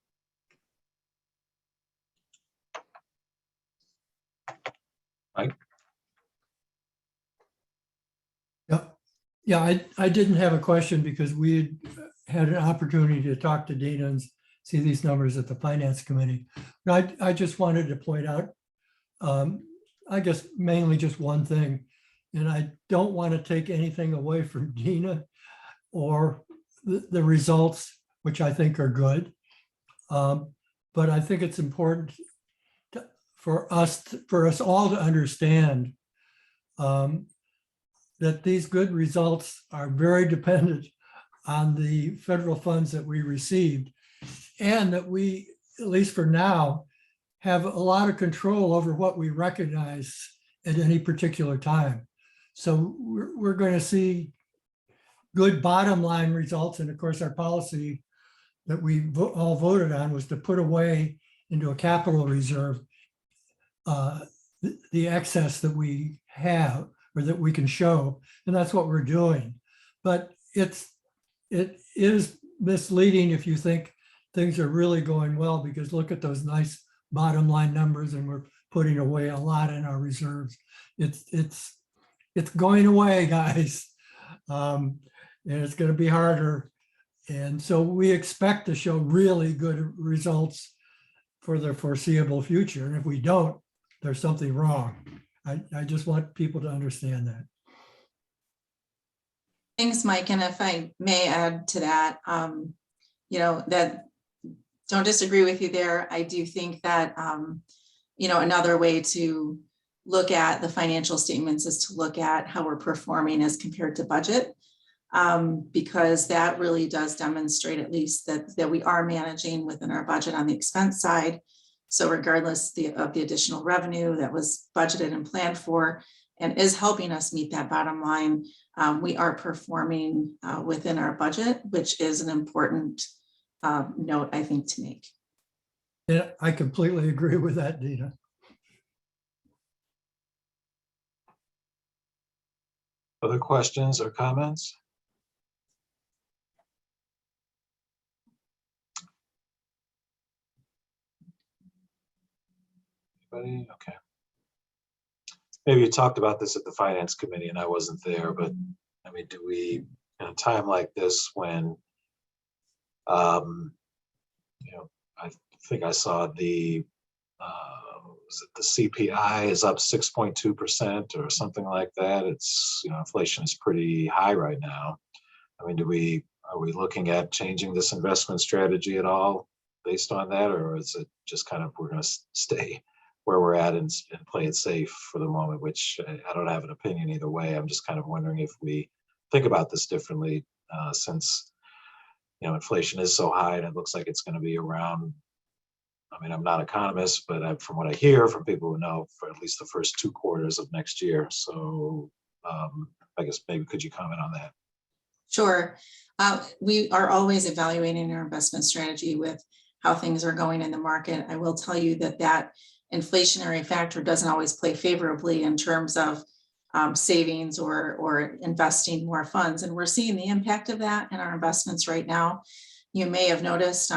Speaker 2: Mike?
Speaker 10: Yeah, I didn't have a question because we had an opportunity to talk to Dina and see these numbers at the Finance Committee. But I just wanted to point out, I guess mainly just one thing, and I don't want to take anything away from Dina or the results, which I think are good. But I think it's important for us all to understand that these good results are very dependent on the federal funds that we received, and that we, at least for now, have a lot of control over what we recognize at any particular time. So we're going to see good bottom line results. And of course, our policy that we all voted on was to put away into a capital reserve the excess that we have or that we can show, and that's what we're doing. But it is misleading if you think things are really going well, because look at those nice bottom line numbers, and we're putting away a lot in our reserves. It's going away, guys. And it's going to be harder. And so we expect to show really good results for the foreseeable future. And if we don't, there's something wrong. I just want people to understand that.
Speaker 15: Thanks, Mike. And if I may add to that, that don't disagree with you there. I do think that, another way to look at the financial statements is to look at how we're performing as compared to budget, because that really does demonstrate at least that we are managing within our budget on the expense side. So regardless of the additional revenue that was budgeted and planned for and is helping us meet that bottom line, we are performing within our budget, which is an important note, I think, to make.
Speaker 10: Yeah, I completely agree with that, Dina.
Speaker 2: Other questions or comments? Anybody? Okay. Maybe you talked about this at the Finance Committee and I wasn't there, but I mean, do we, in a time like this when, I think I saw the CPI is up 6.2% or something like that. It's, inflation is pretty high right now. I mean, are we looking at changing this investment strategy at all based on that? Or is it just kind of, we're going to stay where we're at and play it safe for the moment, which I don't have an opinion either way. I'm just kind of wondering if we think about this differently since, inflation is so high and it looks like it's going to be around. I mean, I'm not an economist, but from what I hear from people who know, for at least the first 2 quarters of next year. So I guess maybe could you comment on that?
Speaker 15: Sure. We are always evaluating our investment strategy with how things are going in the market. I will tell you that inflationary factor doesn't always play favorably in terms of savings or investing more funds. And we're seeing the impact of that in our investments right now. You may have noticed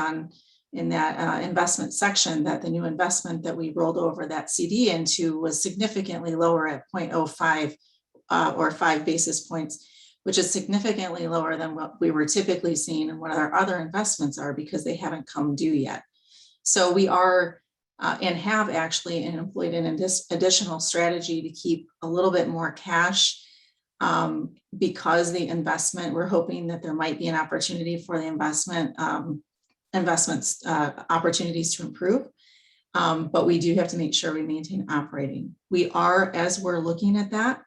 Speaker 15: in that investment section that the new investment that we rolled over that CD into was significantly lower at 0.05 or 5 basis points, which is significantly lower than what we were typically seeing and what our other investments are because they haven't come due yet. So we are and have actually employed an additional strategy to keep a little bit more cash because the investment, we're hoping that there might be an opportunity for the investments opportunities to improve. But we do have to make sure we maintain operating. We are, as we're looking at that,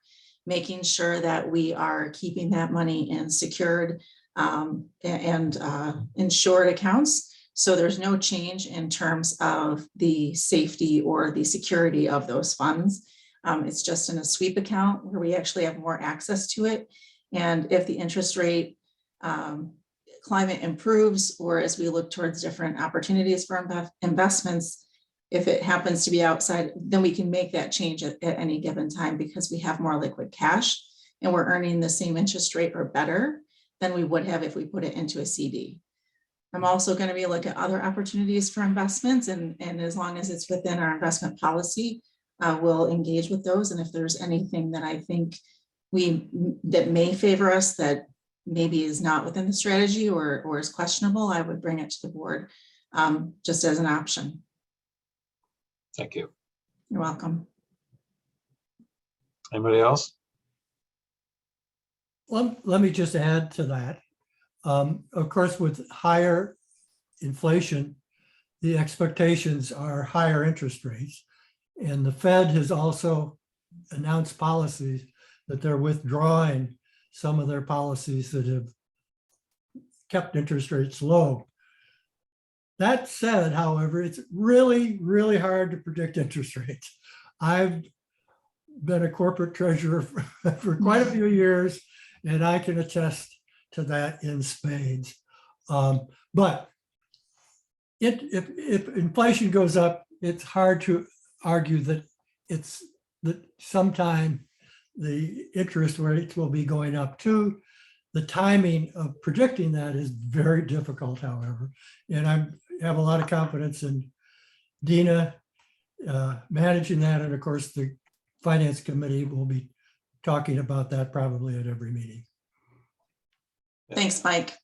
Speaker 15: making sure that we are keeping that money in secured and insured accounts. So there's no change in terms of the safety or the security of those funds. It's just in a sweep account where we actually have more access to it. And if the interest rate climate improves, or as we look towards different opportunities for investments, if it happens to be outside, then we can make that change at any given time because we have more liquid cash and we're earning the same interest rate or better than we would have if we put it into a CD. I'm also going to be looking at other opportunities for investments, and as long as it's within our investment policy, we'll engage with those. And if there's anything that I think that may favor us that maybe is not within the strategy or is questionable, I would bring it to the board just as an option.
Speaker 2: Thank you.
Speaker 15: You're welcome.
Speaker 2: Anybody else?
Speaker 10: Well, let me just add to that. Of course, with higher inflation, the expectations are higher interest rates. And the Fed has also announced policies that they're withdrawing some of their policies that have kept interest rates low. That said, however, it's really, really hard to predict interest rates. I've been a corporate treasurer for quite a few years, and I can attest to that in spades. But if inflation goes up, it's hard to argue that sometime the interest rates will be going up too. The timing of predicting that is very difficult, however, and I have a lot of confidence in Dina managing that. And of course, the Finance Committee will be talking about that probably at every meeting.
Speaker 15: Thanks, Mike.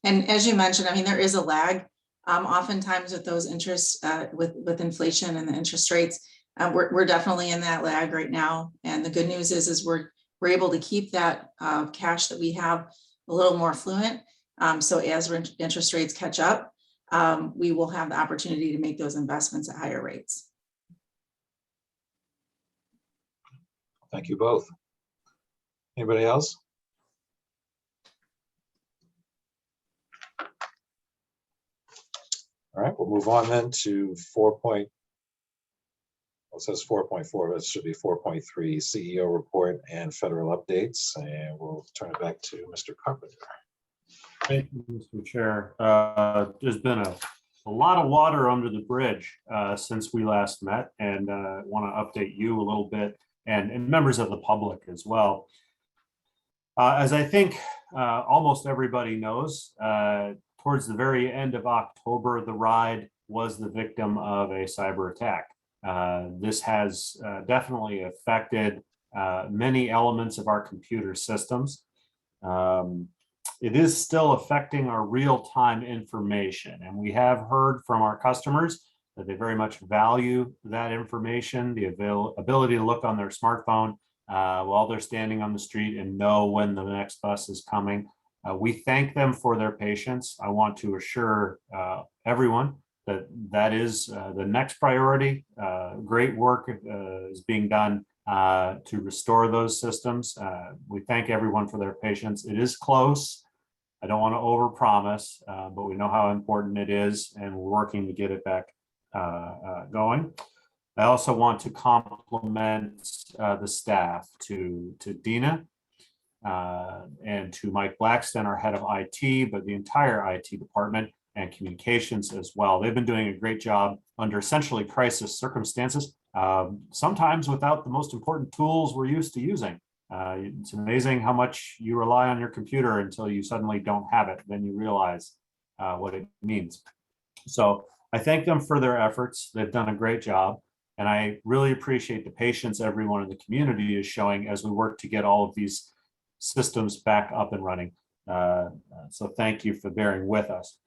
Speaker 15: And as you mentioned, I mean, there is a lag. Oftentimes with those interests, with inflation and the interest rates, we're definitely in that lag right now. And the good news is we're able to keep that cash that we have a little more fluent. So as interest rates catch up, we will have the opportunity to make those investments at higher rates.
Speaker 2: Thank you both. Anybody else? All right, we'll move on then to 4. It says 4.4, but it should be 4.3 CEO report and federal updates. And we'll turn it back to Mr. Carpenter.
Speaker 8: Thank you, Mr. Chair. There's been a lot of water under the bridge since we last met, and I want to update you a little bit and members of the public as well. As I think almost everybody knows, towards the very end of October, TheRide was the victim of a cyber attack. This has definitely affected many elements of our computer systems. It is still affecting our real-time information, and we have heard from our customers that they very much value that information, the ability to look on their smartphone while they're standing on the street and know when the next bus is coming. We thank them for their patience. I want to assure everyone that that is the next priority. Great work is being done to restore those systems. We thank everyone for their patience. It is close. I don't want to overpromise, but we know how important it is, and we're working to get it back going. I also want to compliment the staff, to Dina and to Mike Blackston, our head of IT, but the entire IT department and communications as well. They've been doing a great job under essentially crisis circumstances, sometimes without the most important tools we're used to using. It's amazing how much you rely on your computer until you suddenly don't have it. Then you realize what it means. So I thank them for their efforts. They've done a great job. And I really appreciate the patience everyone in the community is showing as we work to get all of these systems back up and running. So thank you for bearing with us.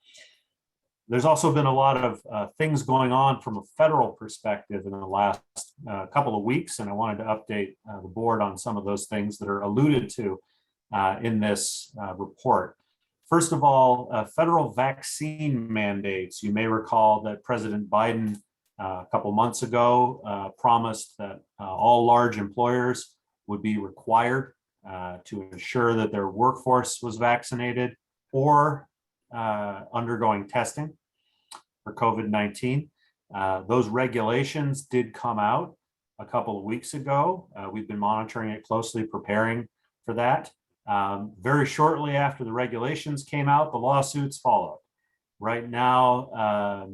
Speaker 8: There's also been a lot of things going on from a federal perspective in the last couple of weeks, and I wanted to update the board on some of those things that are alluded to in this report. First of all, federal vaccine mandates. You may recall that President Biden a couple months ago promised that all large employers would be required to ensure that their workforce was vaccinated or undergoing testing for COVID-19. Those regulations did come out a couple of weeks ago. We've been monitoring it closely, preparing for that. Very shortly after the regulations came out, the lawsuits followed. Right now,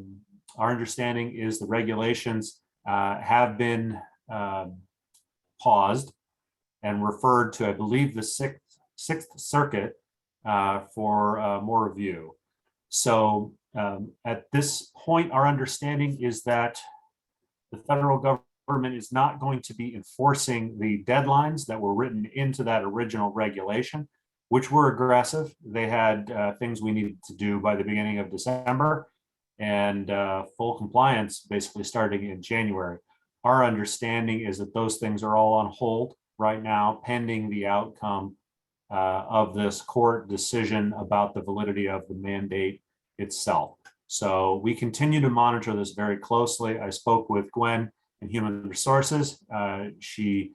Speaker 8: our understanding is the regulations have been paused and referred to, I believe, the Sixth Circuit for more review. So at this point, our understanding is that the federal government is not going to be enforcing the deadlines that were written into that original regulation, which were aggressive. They had things we needed to do by the beginning of December, and full compliance basically starting in January. Our understanding is that those things are all on hold right now, pending the outcome of this court decision about the validity of the mandate itself. So we continue to monitor this very closely. I spoke with Gwen in Human Resources. She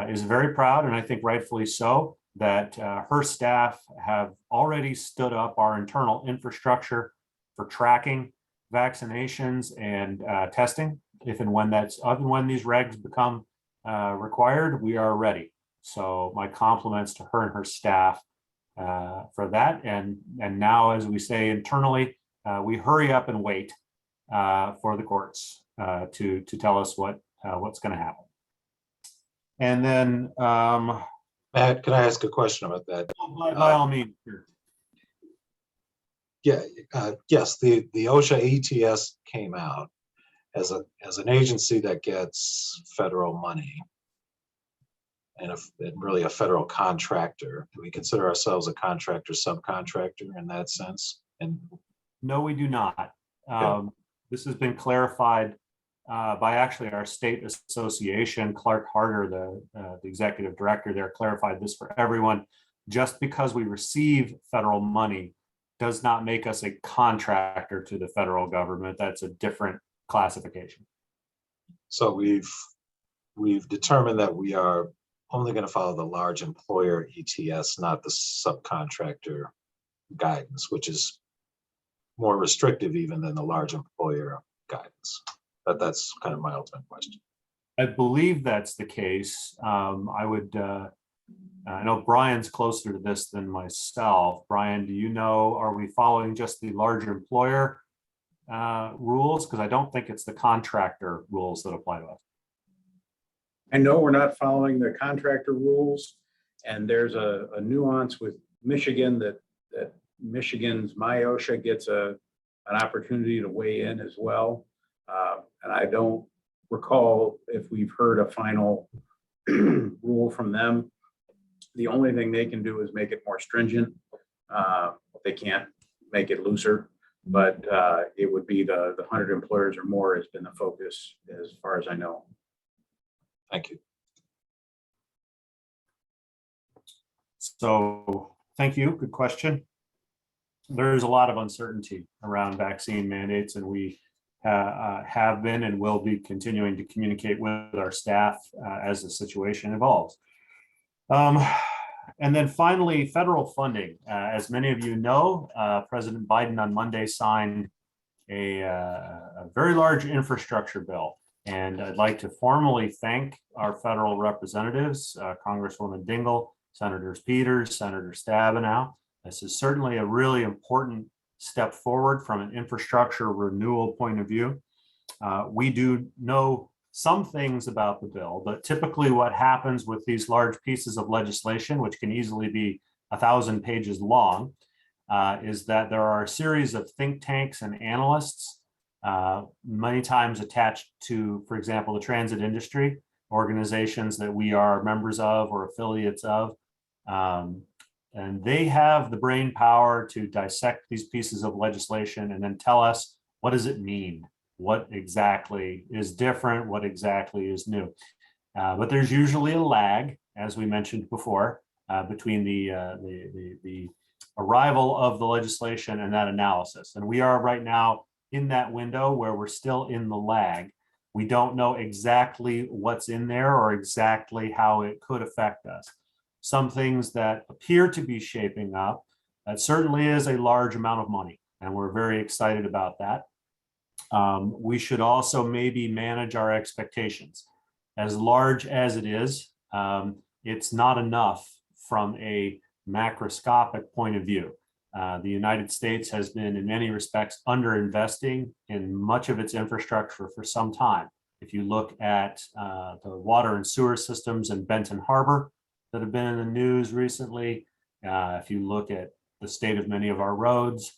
Speaker 8: is very proud, and I think rightfully so, that her staff have already stood up our internal infrastructure for tracking vaccinations and testing. If and when these regs become required, we are ready. So my compliments to her and her staff for that. And now, as we say internally, we hurry up and wait for the courts to tell us what's going to happen. And then,
Speaker 2: Matt, can I ask a question about that?
Speaker 8: by all means. Sure.
Speaker 2: Yeah, yes, the OSHA ETS came out as an agency that gets federal money. And really a federal contractor. Do we consider ourselves a contractor, subcontractor in that sense? And
Speaker 8: No, we do not. This has been clarified by actually our state association. Clark Harder, the executive director there, clarified this for everyone. Just because we receive federal money does not make us a contractor to the federal government. That's a different classification.
Speaker 2: so we've determined that we are only going to follow the large employer ETS, not the subcontractor guidance, which is more restrictive even than the large employer guidance. But that's kind of my ultimate question.
Speaker 8: I believe that's the case. I know Brian's closer to this than myself. Brian, do you know, are we following just the larger employer rules? Because I don't think it's the contractor rules that apply to us.
Speaker 9: I know we're not following the contractor rules, and there's a nuance with Michigan that Michigan's MyOSHA gets an opportunity to weigh in as well. And I don't recall if we've heard a final rule from them. The only thing they can do is make it more stringent. They can't make it looser, but it would be the 100 employers or more has been the focus as far as I know.
Speaker 2: Thank you.
Speaker 8: So thank you. Good question. There's a lot of uncertainty around vaccine mandates, and we have been and will be continuing to communicate with our staff as the situation evolves. And then finally, federal funding. As many of you know, President Biden on Monday signed a very large infrastructure bill. And I'd like to formally thank our federal representatives, Congresswoman Dingell, Senators Peters, Senator Stabenow. This is certainly a really important step forward from an infrastructure renewal point of view. We do know some things about the bill, but typically what happens with these large pieces of legislation, which can easily be 1,000 pages long, is that there are a series of think tanks and analysts many times attached to, for example, the transit industry, organizations that we are members of or affiliates of. And they have the brain power to dissect these pieces of legislation and then tell us, what does it mean? What exactly is different? What exactly is new? But there's usually a lag, as we mentioned before, between the arrival of the legislation and that analysis. And we are right now in that window where we're still in the lag. We don't know exactly what's in there or exactly how it could affect us. Some things that appear to be shaping up, that certainly is a large amount of money, and we're very excited about that. We should also maybe manage our expectations. As large as it is, it's not enough from a macroscopic point of view. The United States has been in many respects underinvesting in much of its infrastructure for some time. If you look at the water and sewer systems in Benton Harbor that have been in the news recently, if you look at the state of many of our roads,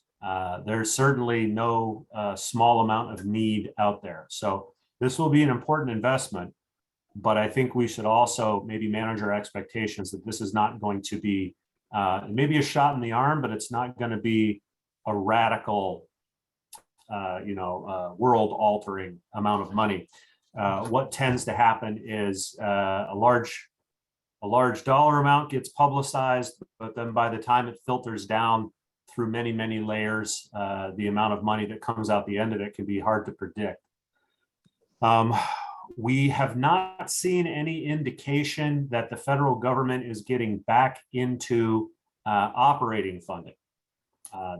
Speaker 8: there's certainly no small amount of need out there. So this will be an important investment, but I think we should also maybe manage our expectations that this is not going to be maybe a shot in the arm, but it's not going to be a radical, world-altering amount of money. What tends to happen is a large dollar amount gets publicized, but then by the time it filters down through many, many layers, the amount of money that comes out the end of it can be hard to predict. We have not seen any indication that the federal government is getting back into operating funding.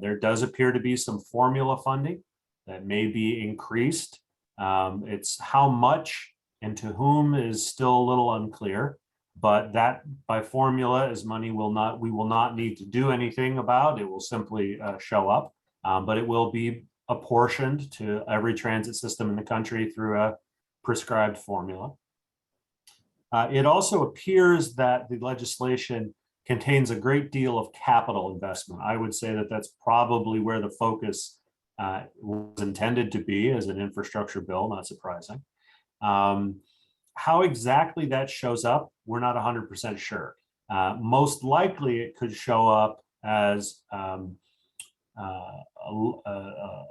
Speaker 8: There does appear to be some formula funding that may be increased. It's how much and to whom is still a little unclear, but that by formula is money we will not need to do anything about. It will simply show up, but it will be apportioned to every transit system in the country through a prescribed formula. It also appears that the legislation contains a great deal of capital investment. I would say that that's probably where the focus was intended to be as an infrastructure bill, not surprising. How exactly that shows up, we're not 100% sure. Most likely it could show up as a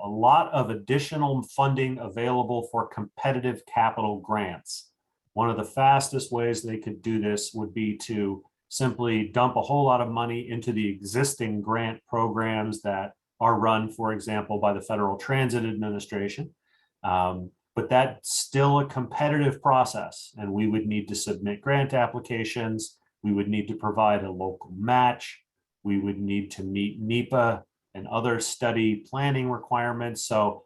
Speaker 8: lot of additional funding available for competitive capital grants. One of the fastest ways they could do this would be to simply dump a whole lot of money into the existing grant programs that are run, for example, by the Federal Transit Administration. But that's still a competitive process, and we would need to submit grant applications. We would need to provide a local match. We would need to meet NEPA and other study planning requirements. So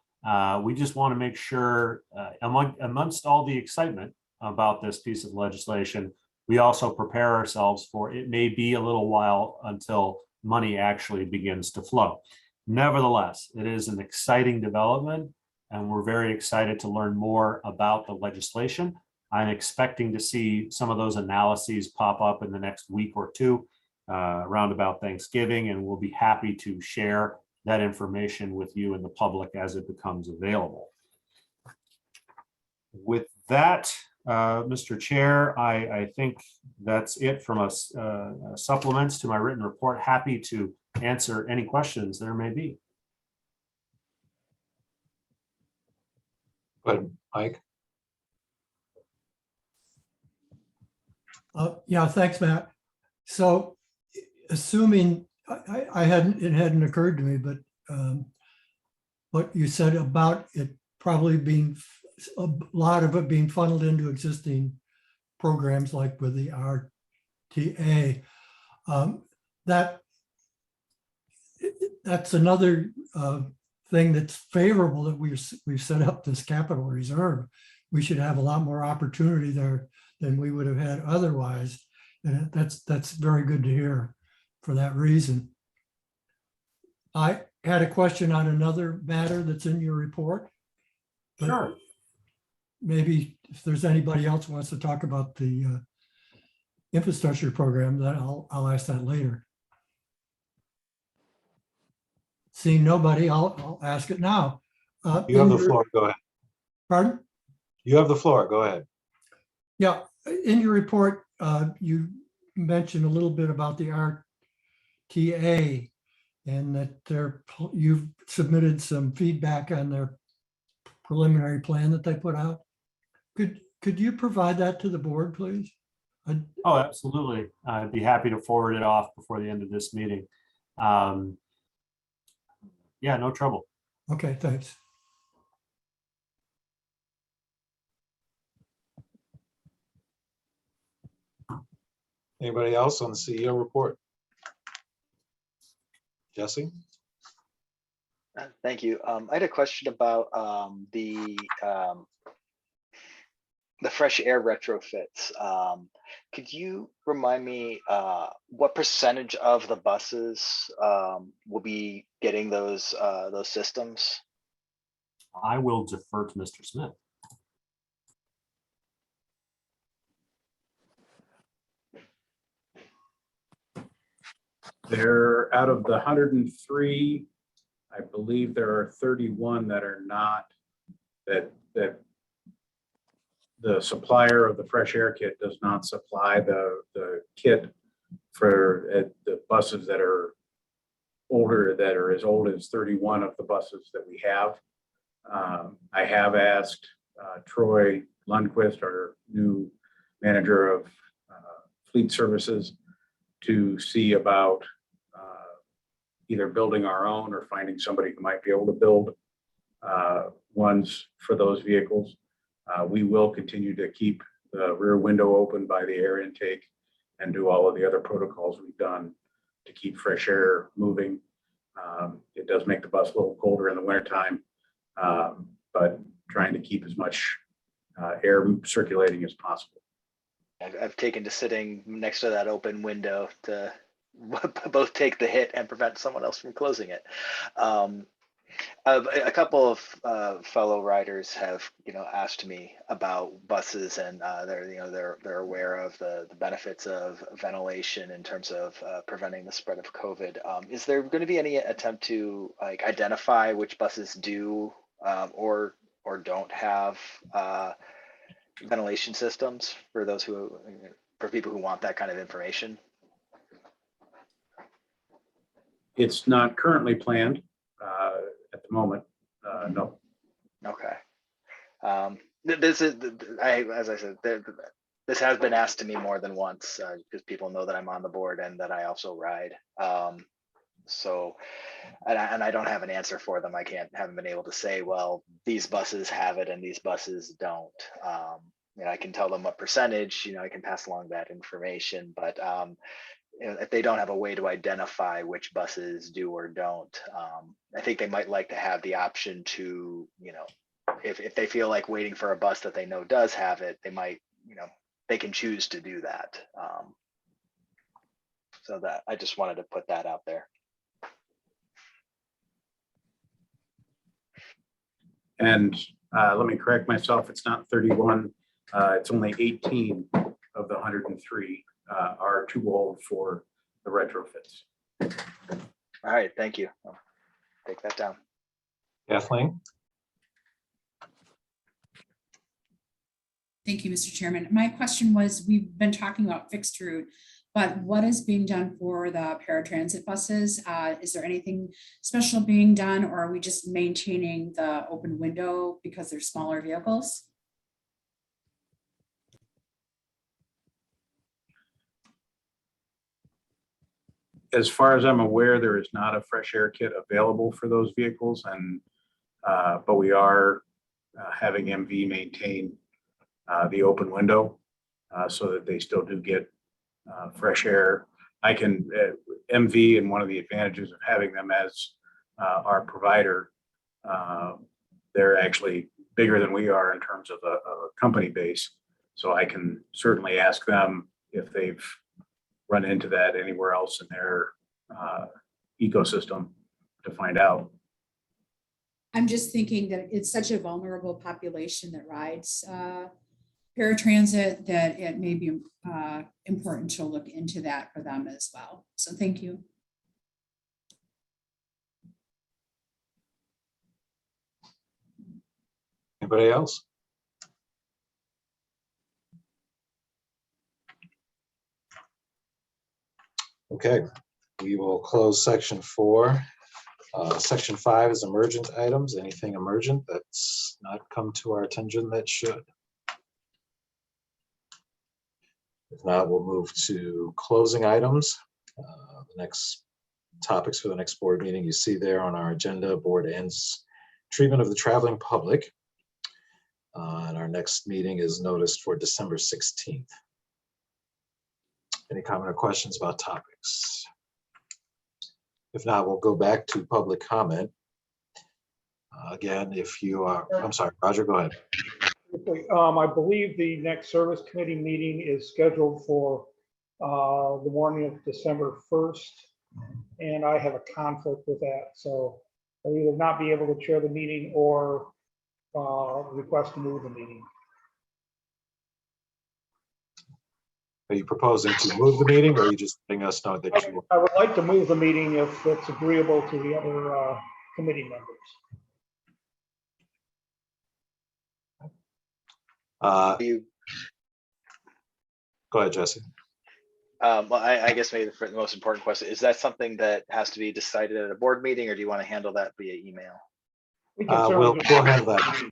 Speaker 8: we just want to make sure amongst all the excitement about this piece of legislation, we also prepare ourselves for it may be a little while until money actually begins to flow. Nevertheless, it is an exciting development, and we're very excited to learn more about the legislation. I'm expecting to see some of those analyses pop up in the next week or two around about Thanksgiving, and we'll be happy to share that information with you and the public as it becomes available. With that, Mr. Chair, I think that's it from us. Supplements to my written report. Happy to answer any questions there may be.
Speaker 2: Go ahead, Mike.
Speaker 10: Yeah, thanks, Matt. So assuming it hadn't occurred to me, but what you said about it probably being a lot of it being funneled into existing programs like with the RTA, that's another thing that's favorable that we've set up this capital reserve. We should have a lot more opportunity there than we would have had otherwise. And that's very good to hear for that reason. I had a question on another matter that's in your report.
Speaker 8: Sure.
Speaker 10: Maybe if there's anybody else who wants to talk about the infrastructure program, then I'll ask that later. Seeing nobody, I'll ask it now.
Speaker 2: You have the floor. Go ahead.
Speaker 10: Pardon?
Speaker 2: You have the floor. Go ahead.
Speaker 10: Yeah, in your report, you mentioned a little bit about the RTA and that you've submitted some feedback on their preliminary plan that they put out. Could you provide that to the board, please?
Speaker 8: Oh, absolutely. I'd be happy to forward it off before the end of this meeting. Yeah, no trouble.
Speaker 10: Okay, thanks.
Speaker 2: Anybody else on the CEO report? Jesse?
Speaker 1: Thank you. I had a question about the fresh air retrofits. Could you remind me what percentage of the buses will be getting those systems?
Speaker 8: I will defer to Mr. Smith.
Speaker 9: They're out of the 103, I believe there are 31 that are not, that the supplier of the fresh air kit does not supply the kit for the buses that are older, that are as old as 31 of the buses that we have. I have asked Troy Lundquist, our new manager of fleet services, to see about either building our own or finding somebody who might be able to build ones for those vehicles. We will continue to keep the rear window open by the air intake and do all of the other protocols we've done to keep fresh air moving. It does make the bus a little colder in the wintertime, but trying to keep as much air circulating as possible.
Speaker 1: I've taken to sitting next to that open window to both take the hit and prevent someone else from closing it. A couple of fellow riders have, asked me about buses, and they're aware of the benefits of ventilation in terms of preventing the spread of COVID. Is there going to be any attempt to identify which buses do or don't have ventilation systems for people who want that kind of information?
Speaker 9: It's not currently planned at the moment. No.
Speaker 1: Okay. This is, as I said, this has been asked to me more than once because people know that I'm on the board and that I also ride. So, and I don't have an answer for them. Haven't been able to say, well, these buses have it and these buses don't. I can tell them what percentage, I can pass along that information, but if they don't have a way to identify which buses do or don't, I think they might like to have the option to, if they feel like waiting for a bus that they know does have it, they might, they can choose to do that. So that I just wanted to put that out there.
Speaker 9: And let me correct myself, it's not 31, it's only 18 of the 103 are too old for the retrofits.
Speaker 1: All right, thank you. I'll take that down.
Speaker 2: Kathleen?
Speaker 3: Thank you, Mr. Chairman. My question was, we've been talking about fixed route, but what is being done for the paratransit buses? Is there anything special being done, or are we just maintaining the open window because they're smaller vehicles?
Speaker 9: As far as I'm aware, there is not a fresh air kit available for those vehicles, and but we are having MV maintain the open window so that they still do get fresh air. MV, and one of the advantages of having them as our provider, they're actually bigger than we are in terms of a company base. So I can certainly ask them if they've run into that anywhere else in their ecosystem to find out.
Speaker 3: I'm just thinking that it's such a vulnerable population that rides paratransit that it may be important to look into that for them as well. So thank you.
Speaker 2: Anybody else? Okay, we will close section 4. Section 5 is emergent items. Anything emergent that's not come to our attention that should? If not, we'll move to closing items. The next topics for the next board meeting you see there on our agenda. Board ends treatment of the traveling public. And our next meeting is noticed for December 16th. Any comment or questions about topics? If not, we'll go back to public comment. Again, if you are, I'm sorry, Roger, go ahead.
Speaker 12: I believe the next service committee meeting is scheduled for the morning of December 1st, and I have a conflict with that. So I'll either not be able to chair the meeting or request to move the meeting.
Speaker 2: Are you proposing to move the meeting, or are you just letting us know that you?
Speaker 12: I would like to move the meeting if it's agreeable to the other committee members.
Speaker 2: Go ahead, Jesse.
Speaker 1: Well, I guess maybe the most important question, is that something that has to be decided at a board meeting, or do you want to handle that via email?
Speaker 2: We'll handle that.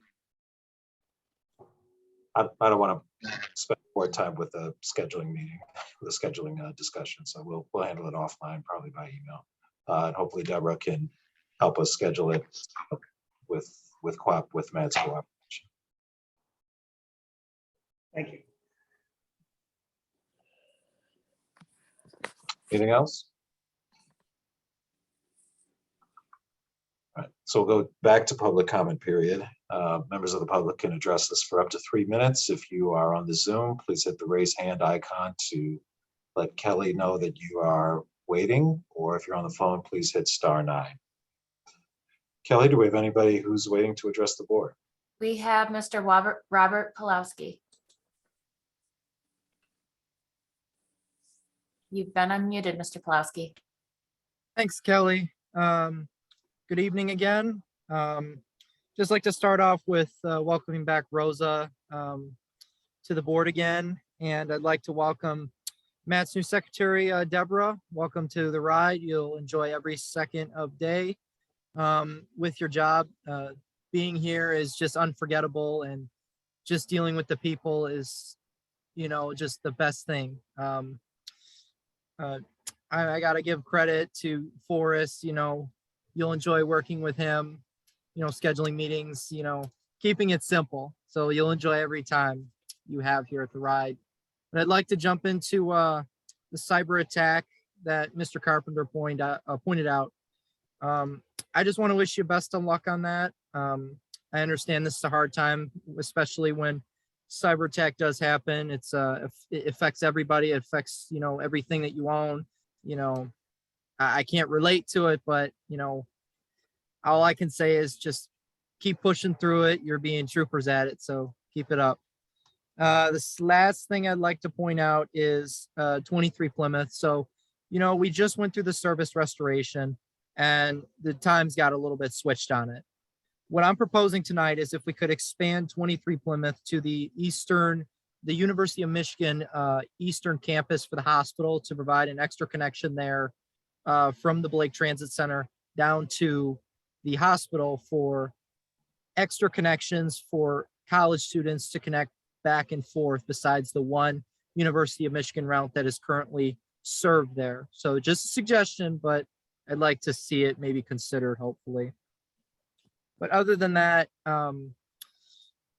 Speaker 2: I don't want to spend more time with a scheduling meeting, with a scheduling discussion, so we'll handle it offline, probably by email. And hopefully Deborah can help us schedule it with Matt's cooperation.
Speaker 12: Thank you.
Speaker 2: Anything else? All right, so we'll go back to public comment period. Members of the public can address this for up to 3 minutes. If you are on the Zoom, please hit the raise hand icon to let Kelly know that you are waiting, or if you're on the phone, please hit *9. Kelly, do we have anybody who's waiting to address the board?
Speaker 5: We have Mr. Robert Palowski. You've been unmuted, Mr. Palowski.
Speaker 7: Thanks, Kelly. Good evening again. Just like to start off with welcoming back Rosa to the board again. And I'd like to welcome Matt's new secretary, Deborah. Welcome to TheRide. You'll enjoy every second of day with your job. Being here is just unforgettable, and just dealing with the people is, you know, just the best thing. I gotta give credit to Forrest, you know, you'll enjoy working with him, you know, scheduling meetings, you know, keeping it simple. So you'll enjoy every time you have here at TheRide. But I'd like to jump into the cyber attack that Mr. Carpenter pointed out. I just want to wish you best of luck on that. I understand this is a hard time, especially when cyber attack does happen. It affects everybody. It affects, you know, everything that you own. You know, I can't relate to it, but, you know, all I can say is just keep pushing through it. You're being troopers at it, so keep it up. This last thing I'd like to point out is 23 Plymouth. So, you know, we just went through the service restoration and the times got a little bit switched on it. What I'm proposing tonight is if we could expand 23 Plymouth to the University of Michigan Eastern campus for the hospital to provide an extra connection there from the Blake Transit Center down to the hospital for extra connections for college students to connect back and forth besides the one University of Michigan route that is currently served there. So just a suggestion, but I'd like to see it maybe considered, hopefully. But other than that,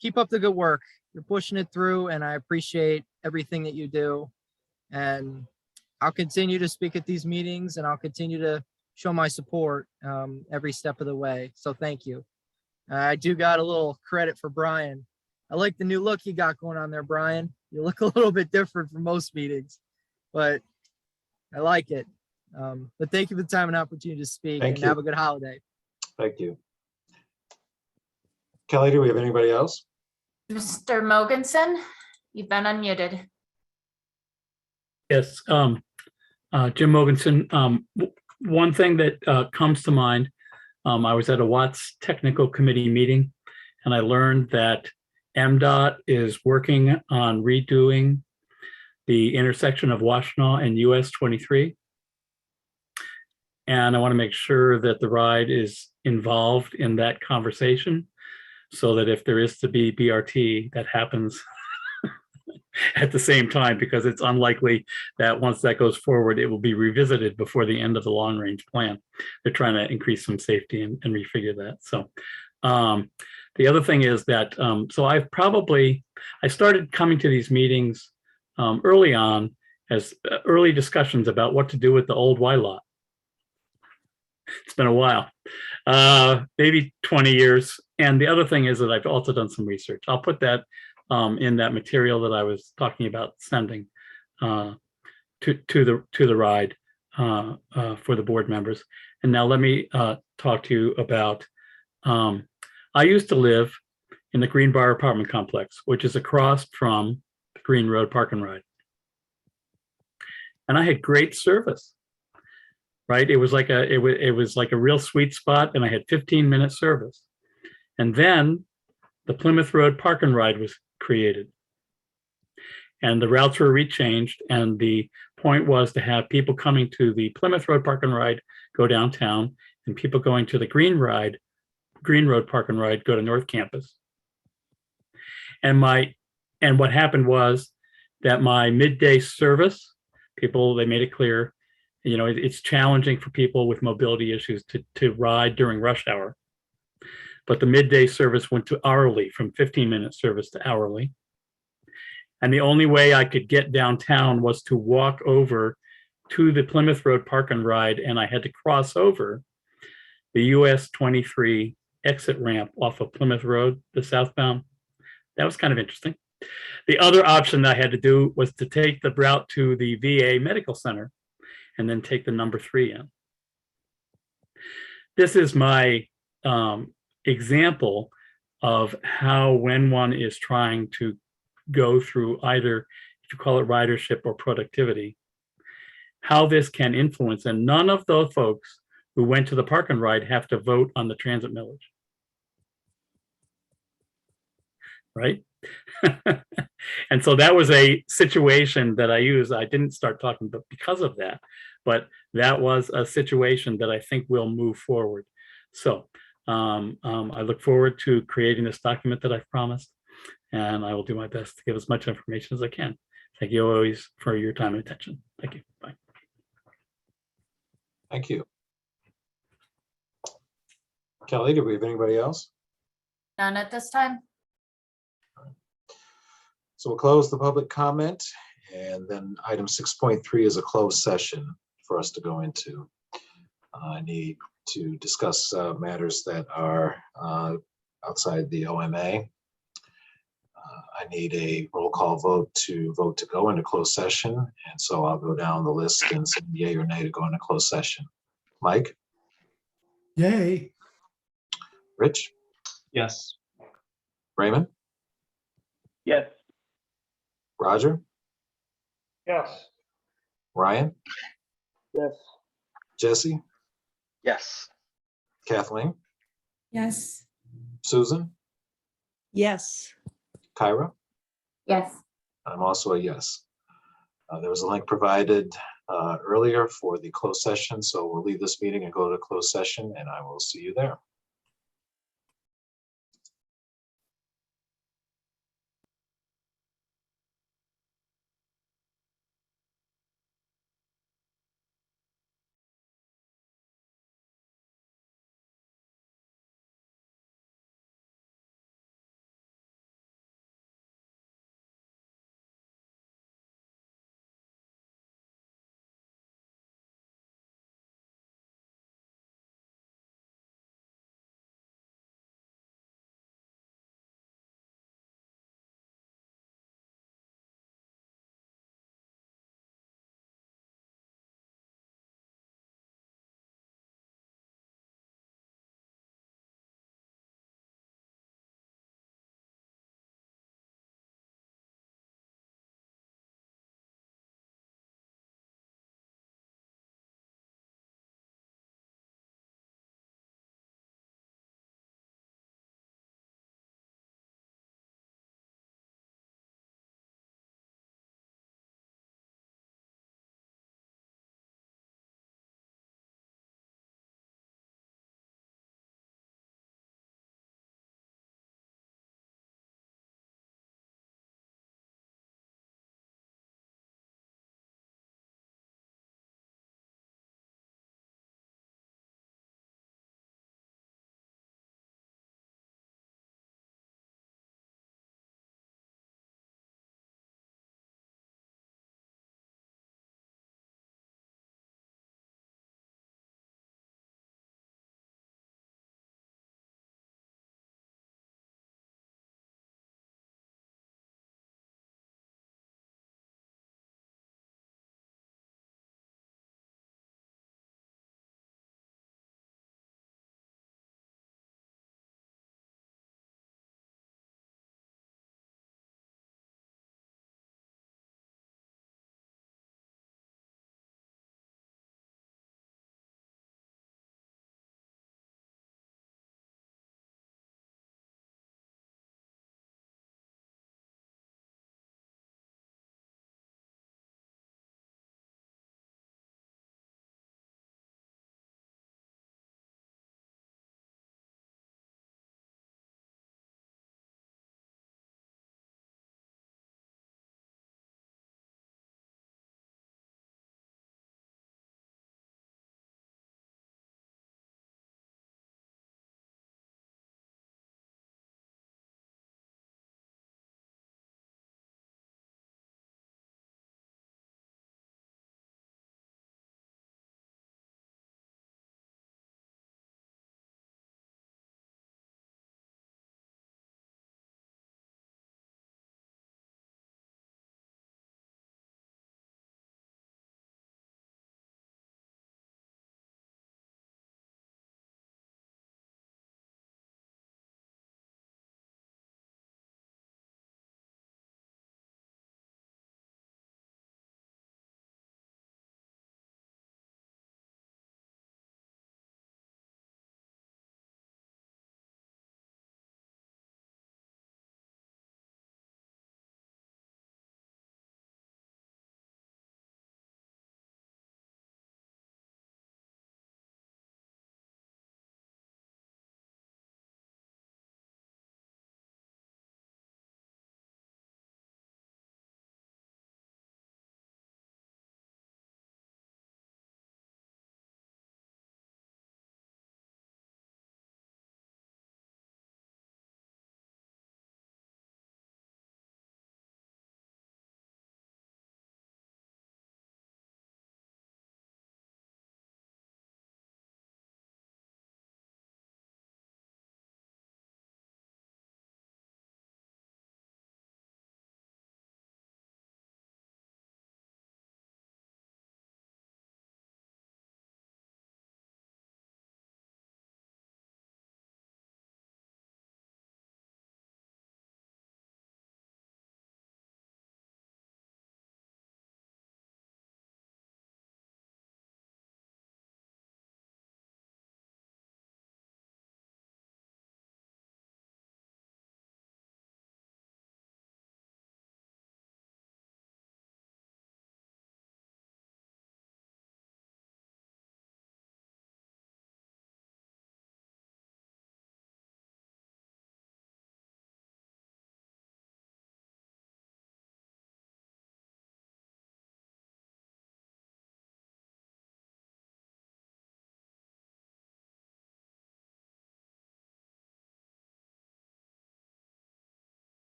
Speaker 7: keep up the good work. You're pushing it through, and I appreciate everything that you do. And I'll continue to speak at these meetings, and I'll continue to show my support every step of the way. So thank you. I do got a little credit for Brian. I like the new look you got going on there, Brian. You look a little bit different from most meetings, but I like it. But thank you for the time and opportunity to speak.
Speaker 2: Thank
Speaker 7: and
Speaker 2: you.
Speaker 7: have a good holiday.
Speaker 2: Thank you. Kelly, do we have anybody else?
Speaker 5: Mr. Mogensen, you've been unmuted.
Speaker 6: Yes, Jim Mogensen. One thing that comes to mind, I was at a Watts Technical Committee meeting, and I learned that MDOT is working on redoing the intersection of Washtenaw and US 23. And I want to make sure that TheRide is involved in that conversation so that if there is to be BRT, that happens at the same time, because it's unlikely that once that goes forward, it will be revisited before the end of the long range plan. They're trying to increase some safety and refigure that. So the other thing is that, so I started coming to these meetings early on as early discussions about what to do with the old Y lot. It's been a while, maybe 20 years. And the other thing is that I've also done some research. I'll put that in that material that I was talking about sending to TheRide for the board members. And now let me talk to you about, I used to live in the Green Bar apartment complex, which is across from the Green Road Park and Ride. And I had great service, right? It was like it was like a real sweet spot, and I had 15-minute service. And then the Plymouth Road Park and Ride was created. And the routes were rechanged, and the point was to have people coming to the Plymouth Road Park and Ride go downtown, and people going to the Green Road Park and Ride go to North Campus. And what happened was that my midday service, they made it clear, you know, it's challenging for people with mobility issues to ride during rush hour. But the midday service went to hourly, from 15-minute service to hourly. And the only way I could get downtown was to walk over to the Plymouth Road Park and Ride, and I had to cross over the US 23 exit ramp off of Plymouth Road, the southbound. That was kind of interesting. The other option that I had to do was to take the route to the VA Medical Center and then take the number 3 in. This is my example of how, when one is trying to go through either, if you call it ridership or productivity, how this can influence. And none of those folks who went to the park and ride have to vote on the transit millage. Right? And so that was a situation that I used. I didn't start talking, but because of that, but that was a situation that I think will move forward. So I look forward to creating this document that I've promised, and I will do my best to give as much information as I can. Thank you always for your time and attention. Thank you. Bye.
Speaker 2: Thank you. Kelly, do we have anybody else?
Speaker 5: None at this time.
Speaker 2: So we'll close the public comment, and then item 6.3 is a closed session for us to go into. I need to discuss matters that are outside the OMA. I need a roll call vote to go into closed session, and so I'll go down the list and say yay or nay to go into closed session. Mike?
Speaker 10: Yay.
Speaker 2: Rich?
Speaker 11: Yes.
Speaker 2: Raymond?
Speaker 12: Yes.
Speaker 2: Roger?
Speaker 12: Yes.
Speaker 2: Ryan?
Speaker 12: Yes.
Speaker 2: Jesse?
Speaker 1: Yes.
Speaker 2: Kathleen?
Speaker 3: Yes.
Speaker 2: Susan?
Speaker 4: Yes.
Speaker 2: Kyra?
Speaker 5: Yes.
Speaker 2: I'm also a yes. There was a link provided earlier for the closed session, so we'll leave this meeting and go to closed session, and I will see you there.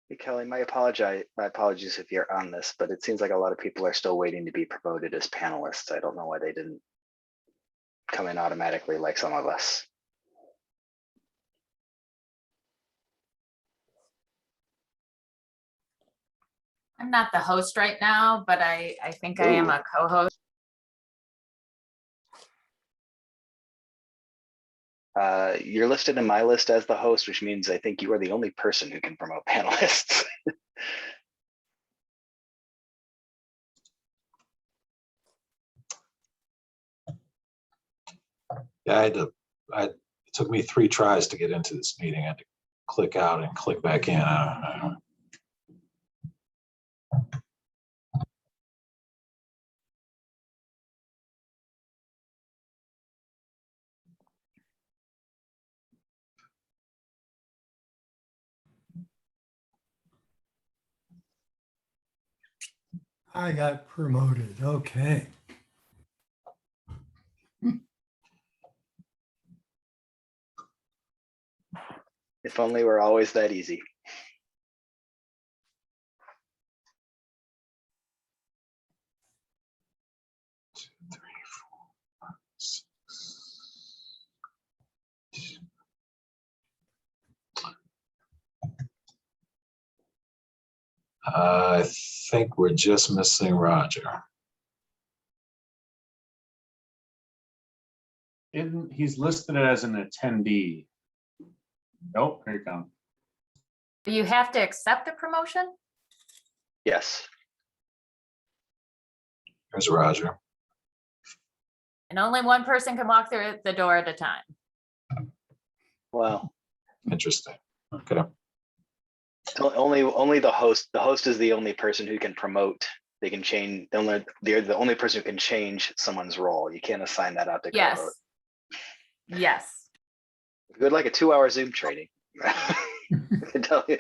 Speaker 1: Hey, Kelly, my apologies if you're on this, but it seems like a lot of people are still waiting to be promoted as panelists. I don't know why they didn't come in automatically like some of us.
Speaker 5: I'm not the host right now, but I think I am
Speaker 1: Ooh.
Speaker 5: a co-host.
Speaker 1: You're listed in my list as the host, which means I think you are the only person who can promote panelists.
Speaker 2: Yeah, it took me 3 tries to get into this meeting. I had to click out and click back in. I don't know.
Speaker 10: I got promoted. Okay.
Speaker 1: If only we're always that easy.
Speaker 2: I think we're just missing Roger.
Speaker 8: He's listed as an attendee. Nope, here you come.
Speaker 5: Do you have to accept the promotion?
Speaker 1: Yes.
Speaker 2: There's Roger.
Speaker 5: And only one person can walk through the door at a time.
Speaker 1: Well,
Speaker 2: Interesting. Okay.
Speaker 1: only the host. The host is the only person who can promote. They can change. They're the only person who can change someone's role. You can't assign that out to co-host.
Speaker 5: Yes. Yes.
Speaker 1: Good, like a 2-hour Zoom training. I can tell you.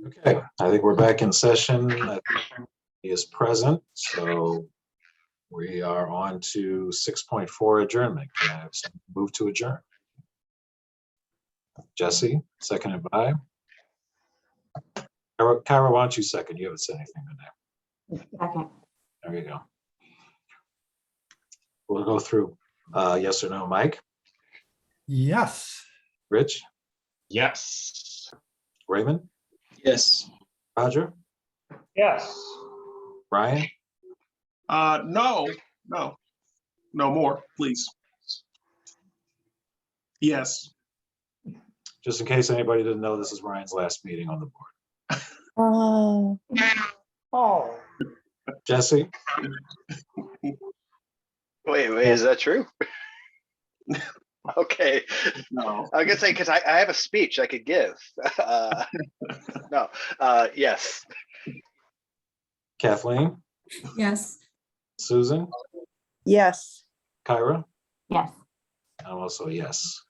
Speaker 2: Okay, I think we're back in session. He is present, so we are on to 6.4 adjournment. Can I have some move to adjourn? Jesse, seconded by? Kyra, why don't you second? You haven't said anything today.
Speaker 16: Second.
Speaker 2: There you go. We'll go through yes or no. Mike?
Speaker 10: Yes.
Speaker 2: Rich?
Speaker 11: Yes.
Speaker 2: Raymond?
Speaker 11: Yes.
Speaker 2: Roger?
Speaker 12: Yes.
Speaker 2: Brian?
Speaker 14: No more, please. Yes.
Speaker 2: Just in case anybody didn't know, this is Ryan's last meeting on the board.
Speaker 4: Oh,
Speaker 12: Oh,
Speaker 2: Jesse?
Speaker 1: Wait, is that true? Okay.
Speaker 14: No.
Speaker 1: I was gonna say, because I have a speech I could give. No, yes.
Speaker 2: Kathleen?
Speaker 3: Yes.
Speaker 2: Susan?
Speaker 4: yes.
Speaker 2: Kyra?
Speaker 5: Yes.
Speaker 2: I'm also a yes.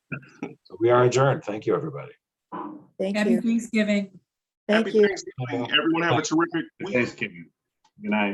Speaker 2: So we are adjourned. Thank you, everybody.
Speaker 4: Thank
Speaker 3: Happy
Speaker 4: you.
Speaker 3: Thanksgiving.
Speaker 4: Thank
Speaker 14: Happy
Speaker 4: you.
Speaker 14: Thanksgiving. Everyone have a terrific week.
Speaker 8: Thanksgiving. Good night.